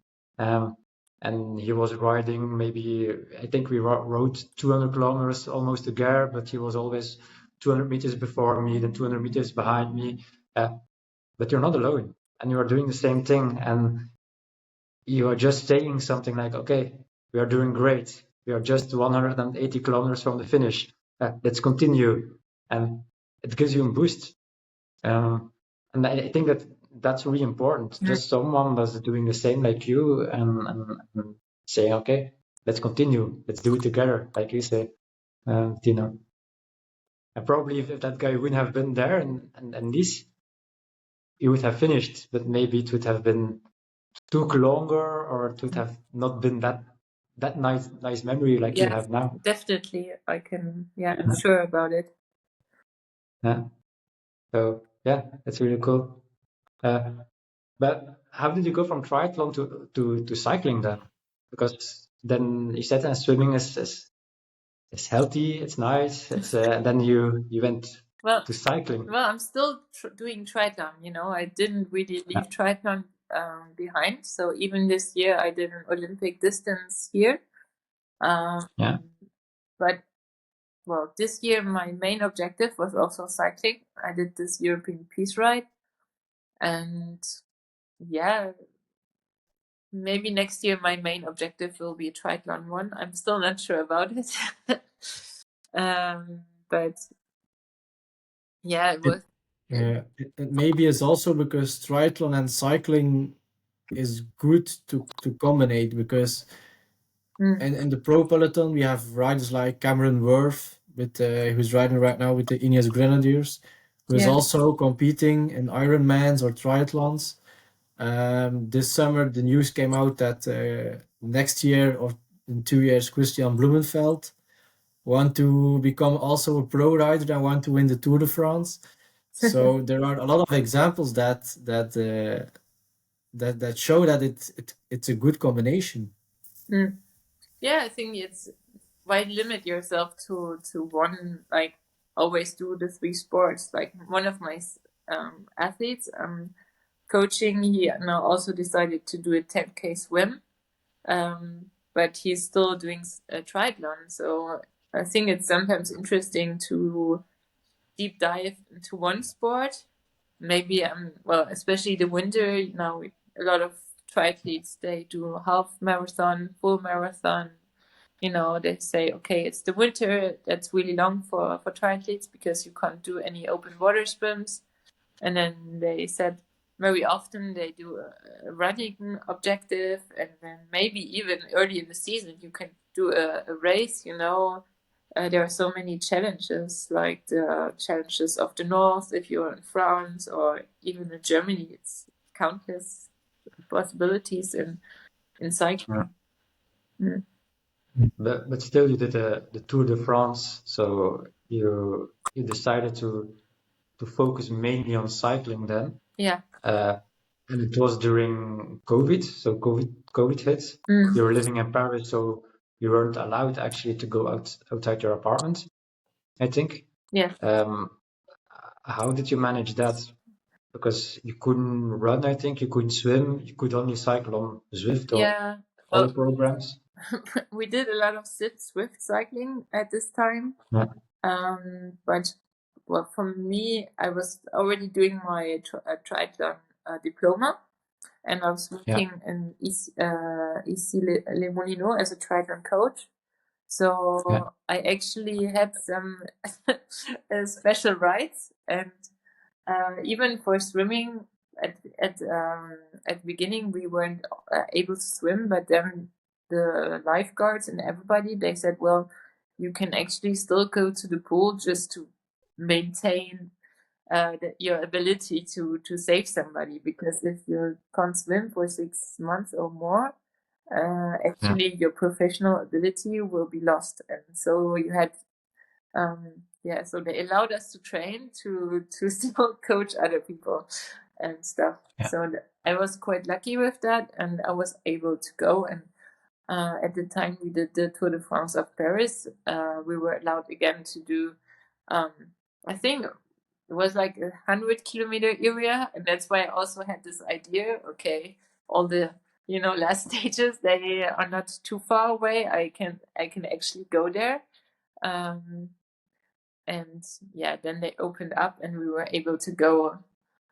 And he was riding maybe, I think we rode 200 kilometers almost together, but he was always 200 meters before me, then 200 meters behind me. But you're not alone, and you are doing the same thing, and you are just saying something like, okay, we are doing great. We are just 180 kilometers from the finish. Let's continue. And it gives you a boost. And I think that's really important. Just someone that's doing the same like you, and saying, okay, let's continue. Let's do it together, like you say, Tina. And probably if that guy wouldn't have been there and this, he would have finished, but maybe it would have been took longer, or it would have not been that nice memory like you have now. Definitely, I can. Yeah, I'm sure about it. Yeah. So yeah, that's really cool. But how did you go from triathlon to cycling then? Because then you said swimming is healthy, it's nice, and then you went to cycling. Well, I'm still doing triathlon. I didn't really leave triathlon behind. So even this year, I did an Olympic distance here. But well, this year my main objective was also cycling. I did this European Peace Ride, and yeah, maybe next year my main objective will be a triathlon one. I'm still not sure about it. But yeah, it was. It maybe is also because triathlon and cycling is good to combine, because in the pro peloton we have riders like Cameron Worth, who's riding right now with the Ineos Grenadiers, who is also competing in Ironmans or triathlons. This summer the news came out that next year or in 2 years Christian Blumenfeld want to become also a pro rider and want to win the Tour de France. So there are a lot of examples that show that it's a good combination. Yeah, I think it's why limit yourself to one, like always do the 3 sports. Like one of my athletes coaching, he now also decided to do a 10K swim, but he's still doing a triathlon. So I think it's sometimes interesting to deep dive into one sport. Maybe especially the winter, a lot of triathletes, they do half marathon, full marathon. They say, okay, it's the winter, that's really long for triathletes because you can't do any open water swims. And then they said very often they do a running objective, and then maybe even early in the season you can do a race. There are so many challenges, like the challenges of the north if you're in France, or even in Germany. It's countless possibilities in cycling. But still, you did the Tour de France, so you decided to focus mainly on cycling then. Yeah. And it was during COVID, so COVID hit. You were living in Paris, so you weren't allowed actually to go outside your apartment, I think. Yeah. How did you manage that? Because you couldn't run, I think, you couldn't swim, you could only cycle on Zwift or other programs. we did a lot of Swift cycling at this time. Yeah. But well, for me, I was already doing my triathlon diploma, and I was working in Les Moulineaux as a triathlon coach. So Yeah. I actually had some special rights, and even for swimming at the beginning we weren't able to swim, but then the lifeguards and everybody, they said, well, you can actually still go to the pool just to maintain your ability to save somebody, because if you can't swim for 6 months or more, actually your professional ability will be lost. And so you had so they allowed us to train to still coach other people and stuff. Yeah. So I was quite lucky with that, and I was able to go. And at the time we did the Tour de France of Paris, we were allowed again to do, I think it was like 100-kilometer area, and that's why I also had this idea. Okay, all the last stages, they are not too far away. I can actually go there. And yeah, then they opened up and we were able to go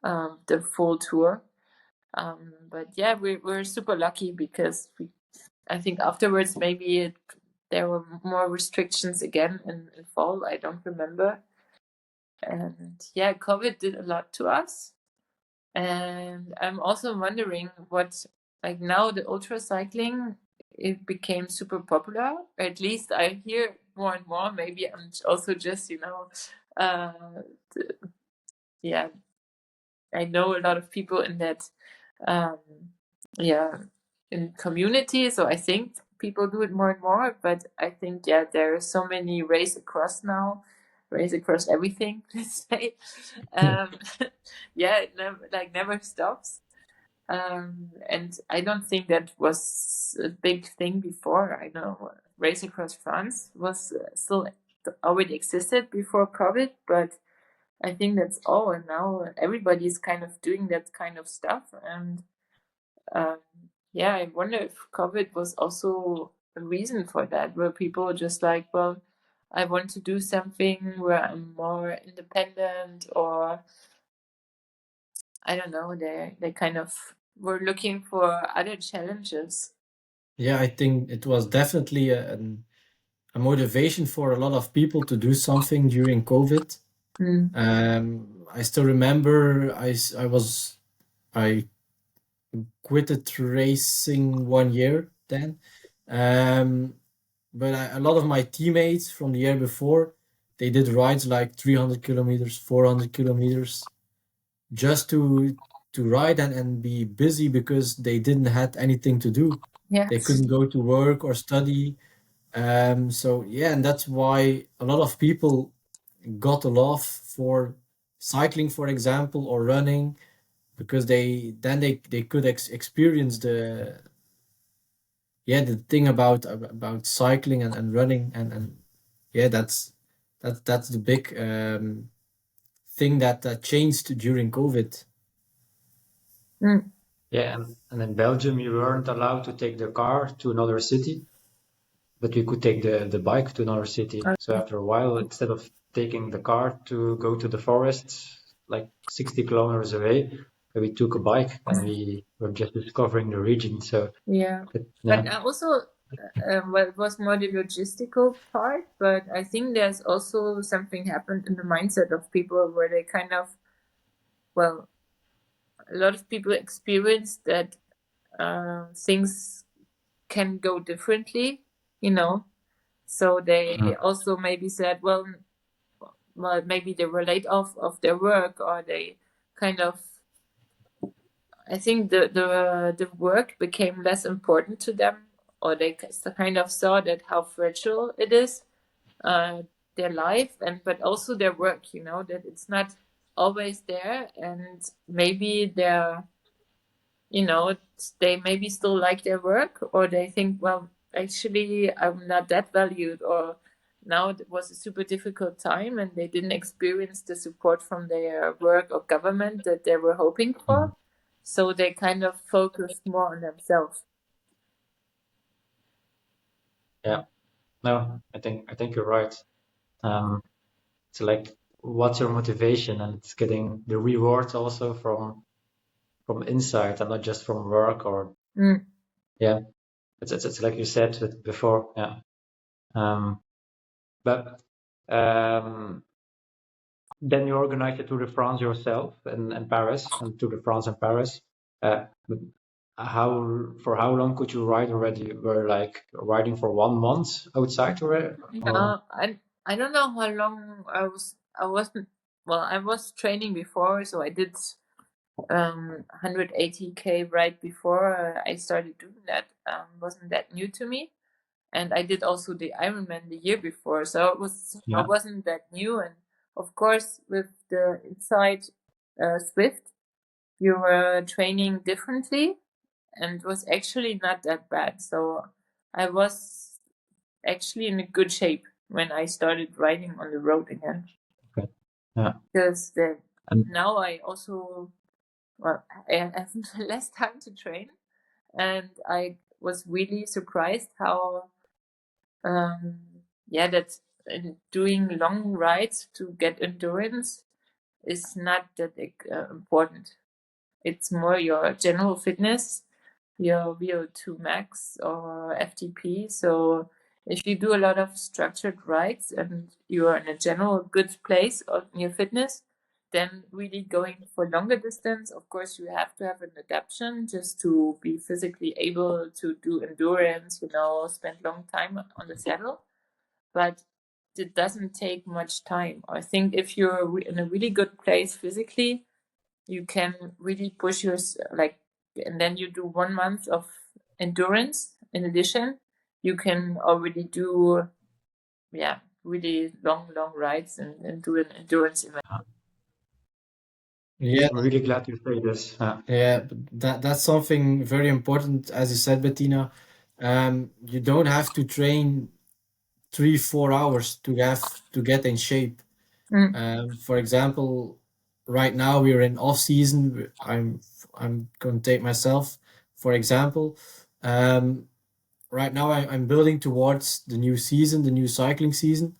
the full tour. But yeah, we were super lucky because I think afterwards maybe there were more restrictions again in fall. I don't remember. And yeah, COVID did a lot to us. And I'm also wondering what, like now the ultra cycling, it became super popular. At least I hear more and more. Maybe I'm also just, uh, yeah, I know a lot of people in that, in community. So I think people do it more and more. But I think, there are so many race across everything, let's say. It never stops. And I don't think that was a big thing before. I know Race Across France was still already existed before COVID, but I think that's all. And now everybody's kind of doing that kind of stuff. And I wonder if COVID was also a reason for that, where people are just like, well, I want to do something where I'm more independent, or I don't know, they kind of were looking for other challenges. Yeah, I think it was definitely a motivation for a lot of people to do something during COVID. I still remember I quitted racing 1 year then. But a lot of my teammates from the year before, they did rides like 300 kilometers, 400 kilometers, just to ride and be busy because they didn't had anything to do. Yeah. They couldn't go to work or study. So yeah, and that's why a lot of people got a love for cycling, for example, or running, because they could experience the thing about cycling and running, and yeah, that's the big thing that changed during COVID. Yeah, and in Belgium you weren't allowed to take the car to another city, but we could take the bike to another city. So after a while, instead of taking the car to go to the forest, like 60 kilometers away, we took a bike and we were just discovering the region. So But also, it was more the logistical part, but I think there's also something happened in the mindset of people where they kind of, well, a lot of people experience that things can go differently, so they also maybe said, well, maybe they were laid off of their work, or they kind of, I think the work became less important to them, or they kind of saw that how fragile it is, their life, but also their work, that it's not always there, and maybe they maybe still like their work, or they think, well, actually I'm not that valued, or now it was a super difficult time and they didn't experience the support from their work or government that they were hoping for. So they kind of focused more on themselves. Yeah. No, I think you're right. It's like, what's your motivation? And it's getting the rewards also from inside and not just from work or Mm. yeah. It's like you said before. Yeah. But then you organized the Tour de France yourself in Paris, and Tour de France in Paris. But how long could you ride already? You were like riding for 1 month outside already, or I don't know how long I wasn't well, I was training before, so I did 180K right before I started doing that. Wasn't that new to me? And I did also the Ironman the year before, so I yeah, wasn't that new. And of course, with the inside Swift, you were training differently, and it was actually not that bad. So I was actually in a good shape when I started riding on the road again. okay, yeah, Because and now I also I have less time to train, and I was really surprised how that doing long rides to get endurance is not that important. It's more your general fitness, your VO2 max or FTP. So if you do a lot of structured rides and you are in a general good place on your fitness, then really going for longer distance, of course, you have to have an adaptation just to be physically able to do endurance, spend long time on the saddle. But it doesn't take much time. I think if you're in a really good place physically, you can really push and then you do 1 month of endurance. In addition, you can already do really long rides and do an endurance event. Yeah, I'm really glad you say this. yeah, but that's something very important, as you said, Bettina. You don't have to train 3-4 hours to get in shape. Mm. For example, right now we're in off season. I'm going to take myself for example. Um, right now I'm building towards the new season, the new cycling season.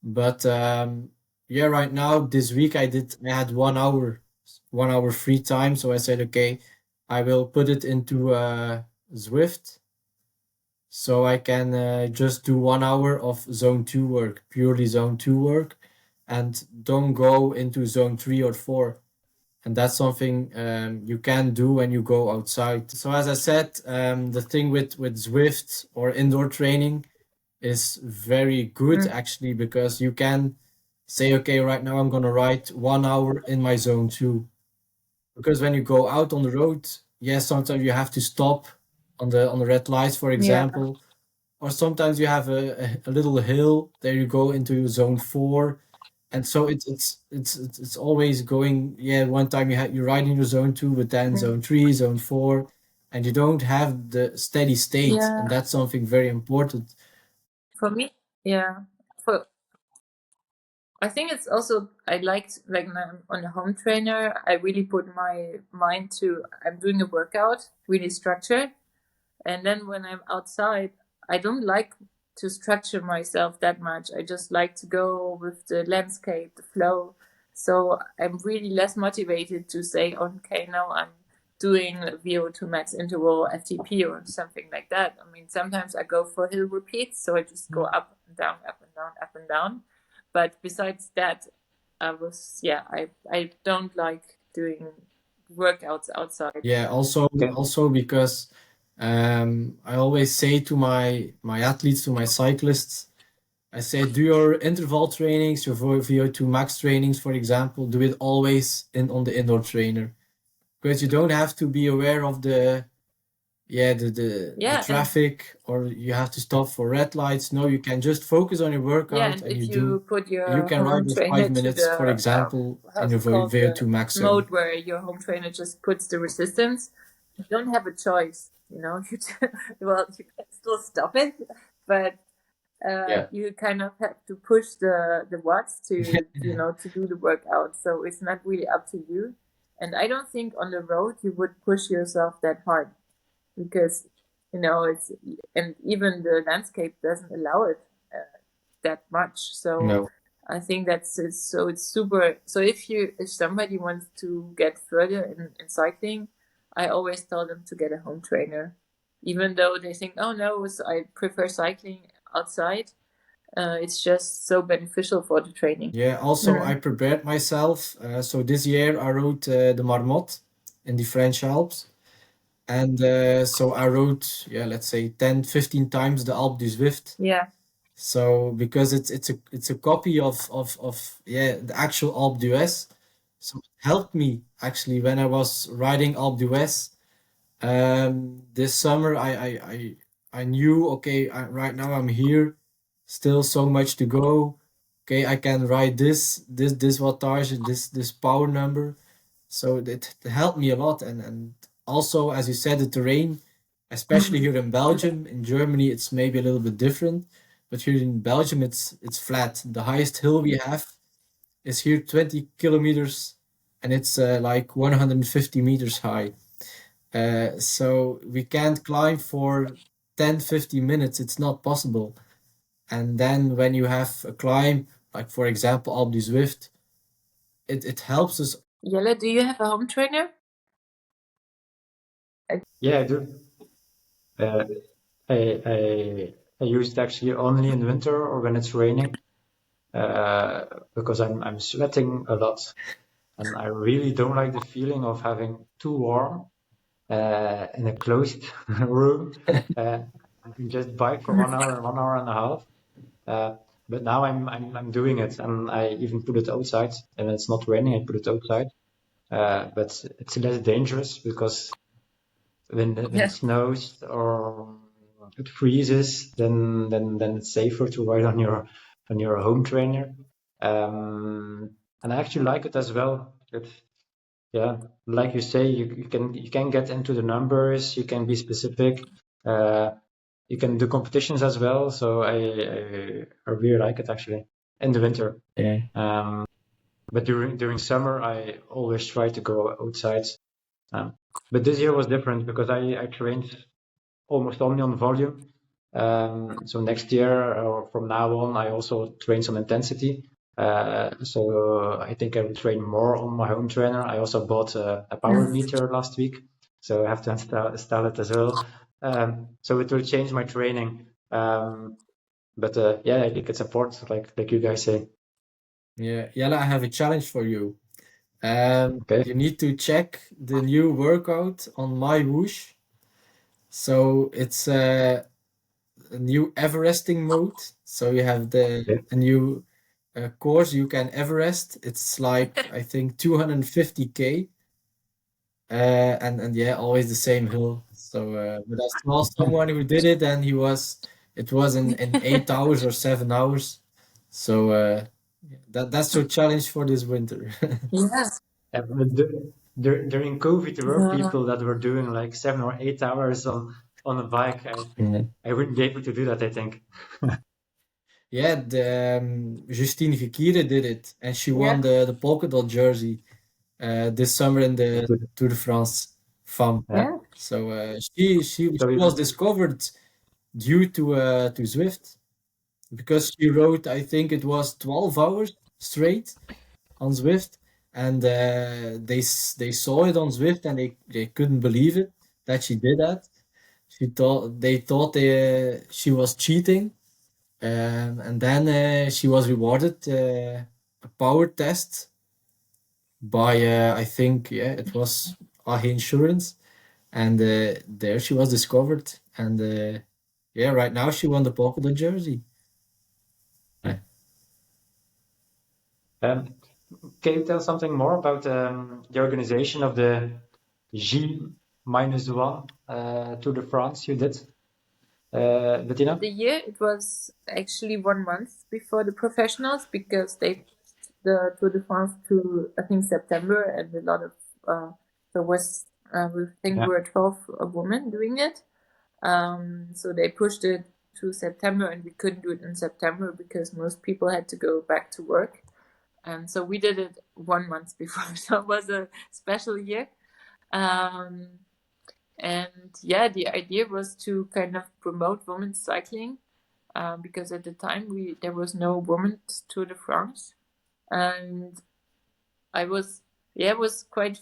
But yeah, right now this week I had 1 hour free time, so I said okay, I will put it into Zwift, so I can just do 1 hour of zone 2 work, purely zone 2 work, and don't go into zone 3 or 4. And that's something you can do when you go outside. So as I said, the thing with Zwift or indoor training is very good Mm. actually, because you can say, okay, right now I'm gonna ride 1 hour in my zone 2. Because when you go out on the road, yes, sometimes you have to stop on the red lights, for Yeah, example, or sometimes you have a little hill. There you go into zone 4, and so it's always going. Yeah, one time you ride in your zone 2, but then mm. zone 3, zone 4, and you don't have the steady state, and Yeah. that's something very important. For me, yeah. For I think it's also I liked like when I'm on a home trainer, I really put my mind to I'm doing a workout, really structured. And then when I'm outside, I don't like to structure myself that much. I just like to go with the landscape, the flow. So I'm really less motivated to say, okay, now I'm doing a VO2 max interval FTP or something like that. I mean, sometimes I go for hill repeats, so I just go up and down, up and down, up and down. But besides that, I don't like doing workouts outside. Yeah, also Okay, also because I always say to my athletes, to my cyclists, I say do your interval trainings, your VO2 max trainings, for example, do it always in on the indoor trainer, because you don't have to be aware of the Yeah, and traffic, or you have to stop for red lights. No, you can just focus on your yeah, workout, and and if you put you your can ride home with five trainer to minutes, for the example, in how's your it called, the VO2 max zone. mode where your home trainer just puts the resistance, you don't have a choice. Well, you can still stop it, but yeah, you kind of have to push the watts to do the workout. So it's not really up to you. And I don't think on the road you would push yourself that hard because it's, and even the landscape doesn't allow it that much. So No. I think it's super. So if somebody wants to get further in cycling, I always tell them to get a home trainer, even though they think, oh no, I prefer cycling outside. It's just so beneficial for the training. Yeah, also I prepared myself. So this year I rode the Marmotte in the French Alps. And so I rode, let's say 10, 15 times the Alpe du Zwift. Yeah. So because it's a copy of the actual Alpe d'Huez. So it helped me actually when I was riding Alpe d'Huez. This summer I knew, okay, right now I'm here, still so much to go. Okay, I can ride this wattage, this power number. So it helped me a lot, and also as you said, the terrain, especially here in Belgium. In Germany, it's maybe a little bit different, but here in Belgium, it's flat. The highest hill we have is here 20 kilometers, and it's like 150 meters high. So we can't climb for 10, 15 minutes. It's not possible. And then when you have a climb, like for example, Alpe du Zwift, it helps us. Jelle, do you have a home trainer? Yeah, I do. I use it actually only in winter or when it's raining, because I'm sweating a lot, and I really don't like the feeling of having too warm in a closed room. I can just bike for 1 hour, 1 hour and a half. But now I'm doing it, and I even put it outside. And when it's not raining, I put it outside. But it's less dangerous because when it snows or it freezes, then it's safer to ride on your home trainer. And I actually like it as well. Yeah, like you say, you can get into the numbers, you can be specific, you can do competitions as well. So I really like it actually in the winter. Yeah. But during summer, I always try to go outside. But this year was different because I trained almost only on volume. So next year or from now on, I also train some intensity. So I think I will train more on my home trainer. I also bought a power meter last week, so I have to install it as well. So it will change my training. But I think it's important, like you guys say. Yeah, Jelle, I have a challenge for you. Okay. You need to check the new workout on my Whoosh. So it's a new Everesting mode. So you have a new course you can Everest. It's like I think 250K. And yeah, always the same hill. So but I saw someone who did it, and it was in 8 hours or 7 hours. So that's your challenge for this winter. Yeah. But during COVID, there were people that were doing like 7 or 8 hours on a bike. I wouldn't be able to do that, I think. Yeah, Justine Verkieren did it, and she won the polka dot jersey this summer in the Tour de France Femme. Yeah. So she was discovered due to Zwift because she rode, I think it was 12 hours straight on Zwift, and they saw it on Zwift, and they couldn't believe it that she did that. They thought she was cheating. And then she was rewarded a power test by I think it was AG Insurance, and there she was discovered, and right now she won the polka dot jersey. Can you tell something more about the organization of the J-1 Tour de France you did, Bettina? The year it was actually 1 month before the professionals because they pushed the Tour de France to I think September, and a lot of there was we think we were 12 women doing it. So they pushed it to September, and we couldn't do it in September because most people had to go back to work. And so we did it 1 month before. So it was a special year. And yeah, the idea was to kind of promote women's cycling, because at the time there was no women's Tour de France, and it was quite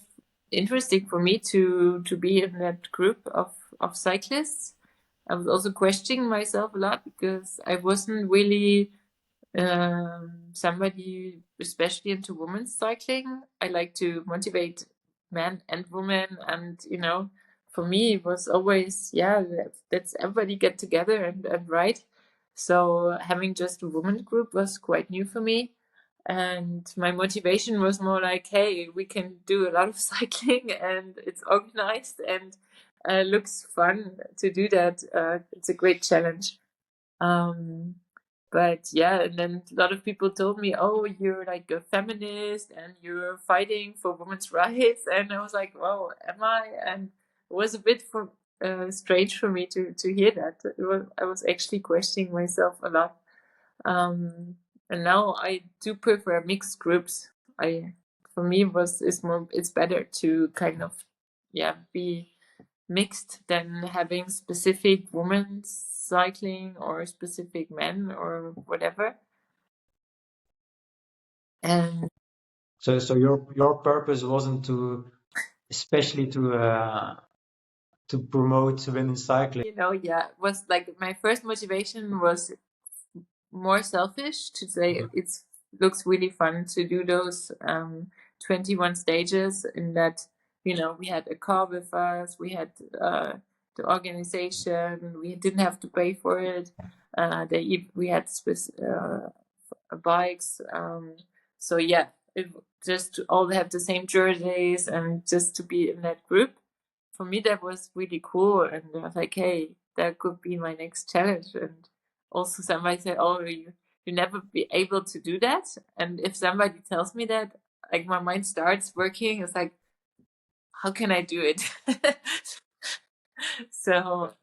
interesting for me to be in that group of cyclists. I was also questioning myself a lot because I wasn't really somebody especially into women's cycling. I like to motivate men and women, and for me it was always, yeah, let's everybody get together and ride. So having just a women's group was quite new for me, and my motivation was more like, hey, we can do a lot of cycling and it's organized and looks fun to do that. It's a great challenge. But yeah, and then a lot of people told me, oh, you're like a feminist and you're fighting for women's rights. And I was like, oh, am I? And it was a bit strange for me to hear that. I was actually questioning myself a lot. And now I do prefer mixed groups. For me, it's better to kind of, yeah, be mixed than having specific women cycling or specific men or whatever. And So your purpose wasn't especially to promote women's cycling. yeah, it was like my first motivation was more selfish, to say it looks really fun to do those 21 stages, in that we had a car with us, we had the organization, we didn't have to pay for it, we had bikes, so yeah, just to all have the same jerseys and just to be in that group, for me that was really cool. And I was like, hey, that could be my next challenge. And also somebody said, oh, you never be able to do that. And if somebody tells me that, like, my mind starts working. It's like, how can I do it? So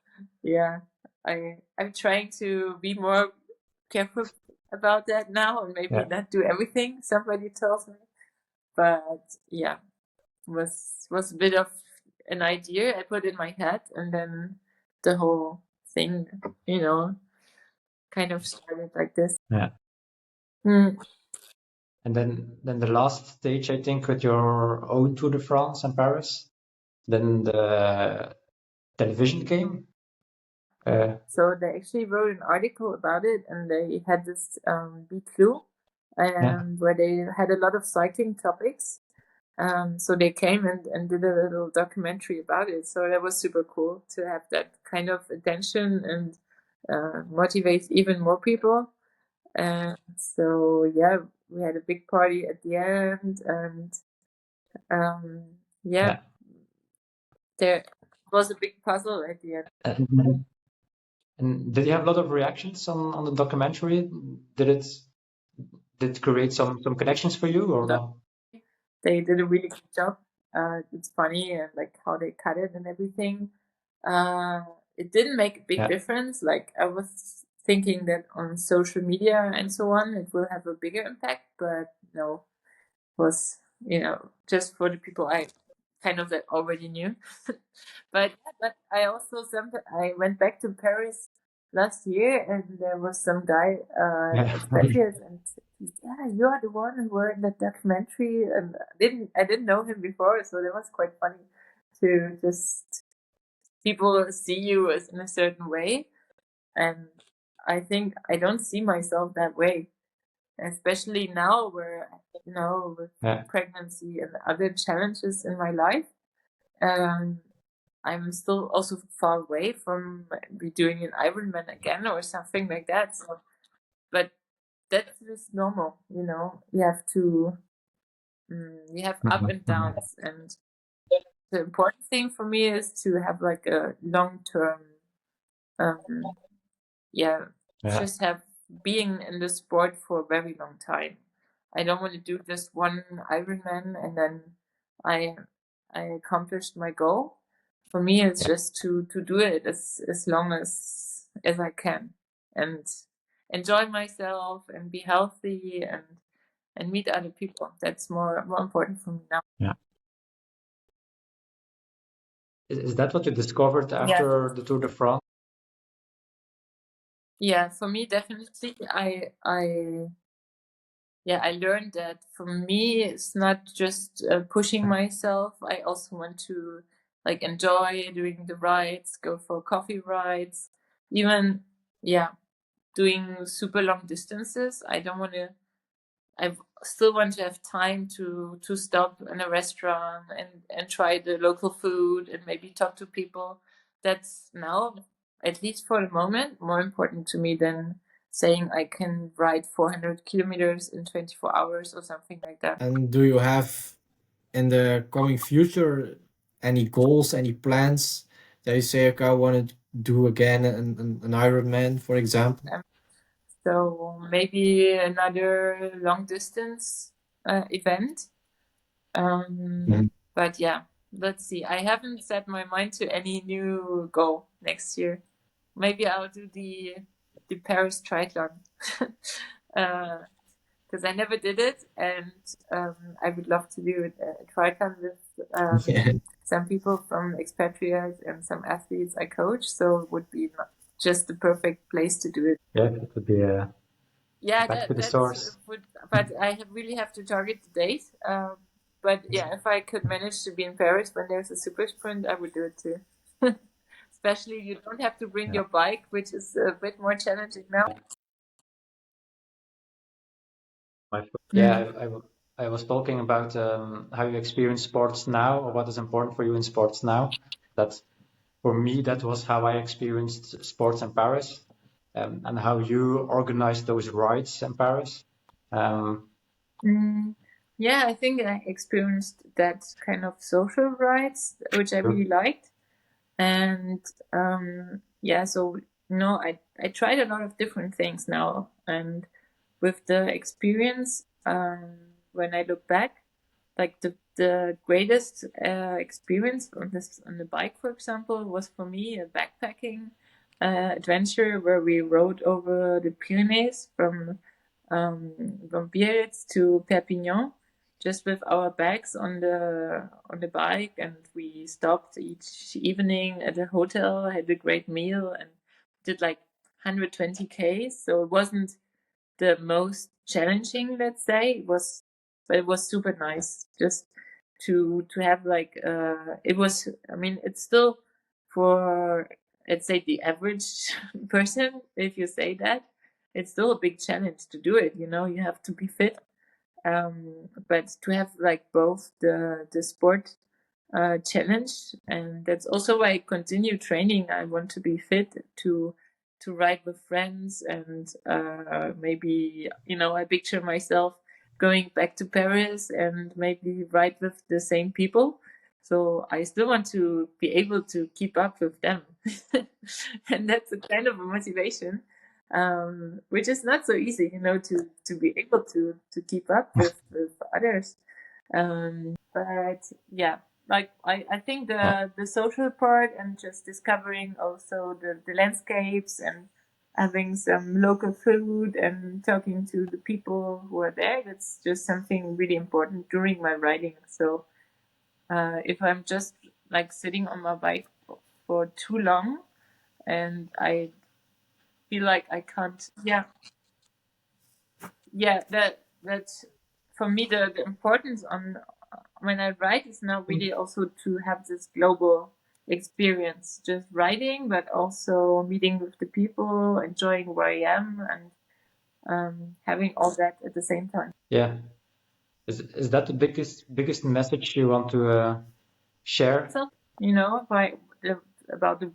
yeah, I'm trying to be more careful about that now, and maybe not do everything somebody tells me. But yeah, was a bit of an idea I put in my head, and then the whole thing, kind of started like this. Yeah. Mm. And then the last stage, I think, with your own Tour de France in Paris, then the television came. So they actually wrote an article about it, and they had this Clue, where they had a lot of cycling topics. So they came and did a little documentary about it. So that was super cool to have that kind of attention and motivate even more people. And so yeah, we had a big party at the end, and there was a big puzzle at the end. And did you have a lot of reactions on the documentary? Did it create some connections for you or not? They did a really good job. It's funny, and like how they cut it and everything. It didn't make a big difference. Like, I was thinking that on social media and so on, it will have a bigger impact, but no, it was, just for the people I kind of that already knew. but I also I went back to Paris last year, and there was some guy expatriate, and he said, yeah, you are the one who were in that documentary, and I didn't know him before, so that was quite funny to just people see you as in a certain way. And I think I don't see myself that way, especially now where, with pregnancy and other challenges in my life. I'm still also far away from be doing an Ironman again or something like that. So, but that's just normal, You have to, you have up and downs, and the important thing for me is to have like a long-term, just have being in the sport for a very long time. I don't want to do just one Ironman and then I accomplished my goal. For me, it's just to do it as long as I can, and enjoy myself and be healthy and meet other people. That's more important for me now. Yeah. Is that what you discovered Yeah. after the Tour de France? Yeah, for me, definitely. I learned that for me, it's not just pushing myself. I also want to like enjoy doing the rides, go for coffee rides, even doing super long distances. I don't want to. I still want to have time to stop in a restaurant and try the local food and maybe talk to people. That's now, at least for the moment, more important to me than saying I can ride 400 kilometers in 24 hours or something like that. And do you have in the coming future any goals, any plans that you say, okay, I want to do again an Ironman, for example? So maybe another long distance event. But yeah, let's see. I haven't set my mind to any new goal next year. Maybe I'll do the Paris triathlon because I never did it, and I would love to do a triathlon with Yeah. some people from expatriates and some athletes I coach. So it would be just the perfect place to do it. Yeah, it would be Yeah, back to the that's source. but I really have to target the date. But yeah, if I could manage to be in Paris when there's a super sprint, I would do it too. Especially you don't have to bring Yeah. your bike, which is a bit more challenging now. Yeah, I was talking about how you experience sports now, or what is important for you in sports now. That's for me, that was how I experienced sports in Paris, and how you organized those rides in Paris. Yeah, I think I experienced that kind of social rides, which I really liked. And yeah, so I tried a lot of different things now, and with the experience, when I look back, like the greatest experience on the bike, for example, was for me a backpacking adventure where we rode over the Pyrenees from Biarritz to Perpignan, just with our bags on the bike, and we stopped each evening at a hotel, had a great meal, and did like 120 k's. So it wasn't the most challenging, let's say. But it was super nice just to have like it was. I mean, it's still for, let's say, the average person, if you say that, it's still a big challenge to do it. You have to be fit, but to have like both the sport challenge, and that's also why I continue training. I want to be fit to ride with friends, and maybe I picture myself going back to Paris and maybe ride with the same people. So I still want to be able to keep up with them, and that's a kind of a motivation, which is not so easy, to be able to keep up with others. But yeah, like I think the social part and just discovering also the landscapes and having some local food and talking to the people who are there, that's just something really important during my riding. So if I'm just like sitting on my bike for too long and I feel like I can't, that's for me the importance on when I write is now really also to have this global experience, just writing, but also meeting with the people, enjoying where I am, and having all that at the same time. Yeah, is that the biggest message you want to share? So, about the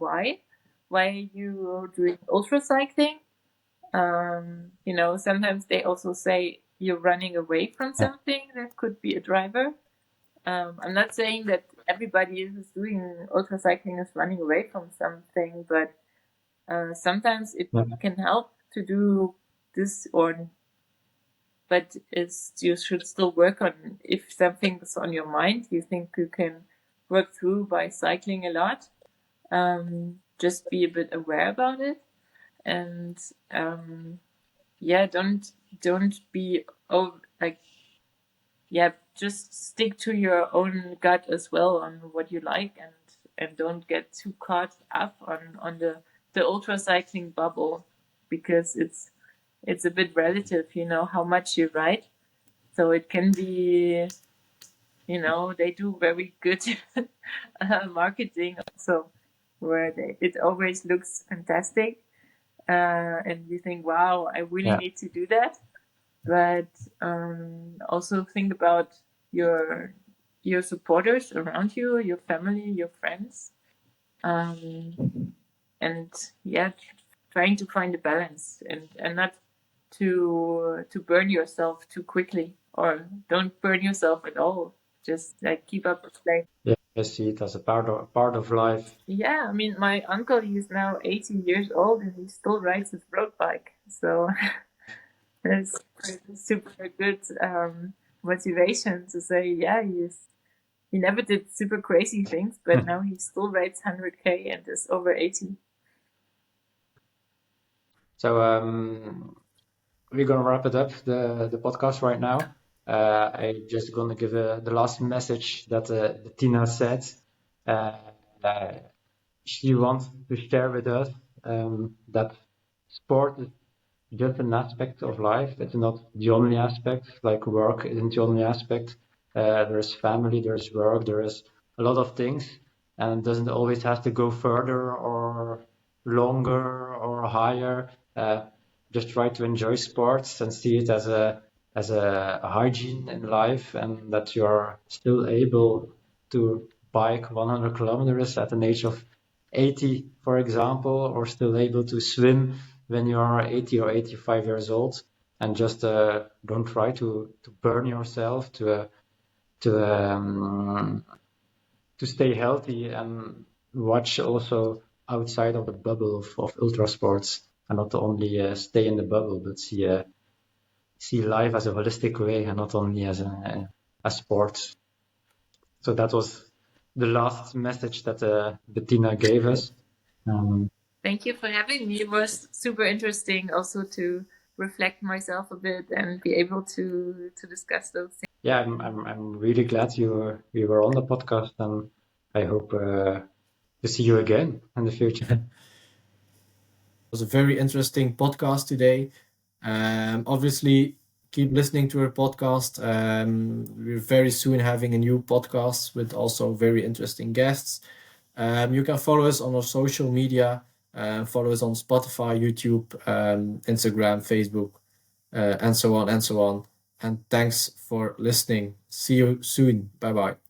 why you doing ultra cycling. Sometimes they also say you're running away from something that could be a driver. I'm not saying that everybody who's doing ultra cycling is running away from something, but sometimes it can help to do this, but you should still work on, if something's on your mind, you think you can work through by cycling a lot. Just be a bit aware about it, and don't be just stick to your own gut as well on what you like and don't get too caught up on the ultra cycling bubble, because it's a bit relative, how much you ride. So it can be, they do very good marketing also, where it always looks fantastic, and you think, wow, I really need to do that. But also think about your supporters around you, your family, your friends, and trying to find a balance, and not to burn yourself too quickly, or don't burn yourself at all. Just keep up the play. Yeah, I see it as a part of life. Yeah, I mean, my uncle, he's now 80 years old and he still rides his road bike. So it's super good motivation to say, yeah, he never did super crazy things, but now he still rides 100K and is over 80. So we're gonna wrap it up, the podcast right now. I just gonna give the last message that Bettina said. She wants to share with us that sport is just an aspect of life. It's not the only aspect, like work isn't the only aspect. There's family, there's work, there is a lot of things, and it doesn't always have to go further or longer or higher. Just try to enjoy sports and see it as a hygiene in life, and that you're still able to bike 100 kilometers at an age of 80, for example, or still able to swim when you are 80 or 85 years old, and just don't try to burn yourself, to stay healthy, and watch also outside of the bubble of ultra sports, and not only stay in the bubble, but see life as a holistic way, and not only as a sport. So that was the last message that Bettina gave us. Thank you for having me. It was super interesting also to reflect myself a bit and be able to discuss those things. Yeah, I'm really glad we were on the podcast, and I hope to see you again in the future. It was a very interesting podcast today. Obviously, keep listening to our podcast. We're very soon having a new podcast with also very interesting guests. You can follow us on our social media. Follow us on Spotify, YouTube, Instagram, Facebook, and so on and so on. And thanks for listening. See you soon. Bye bye.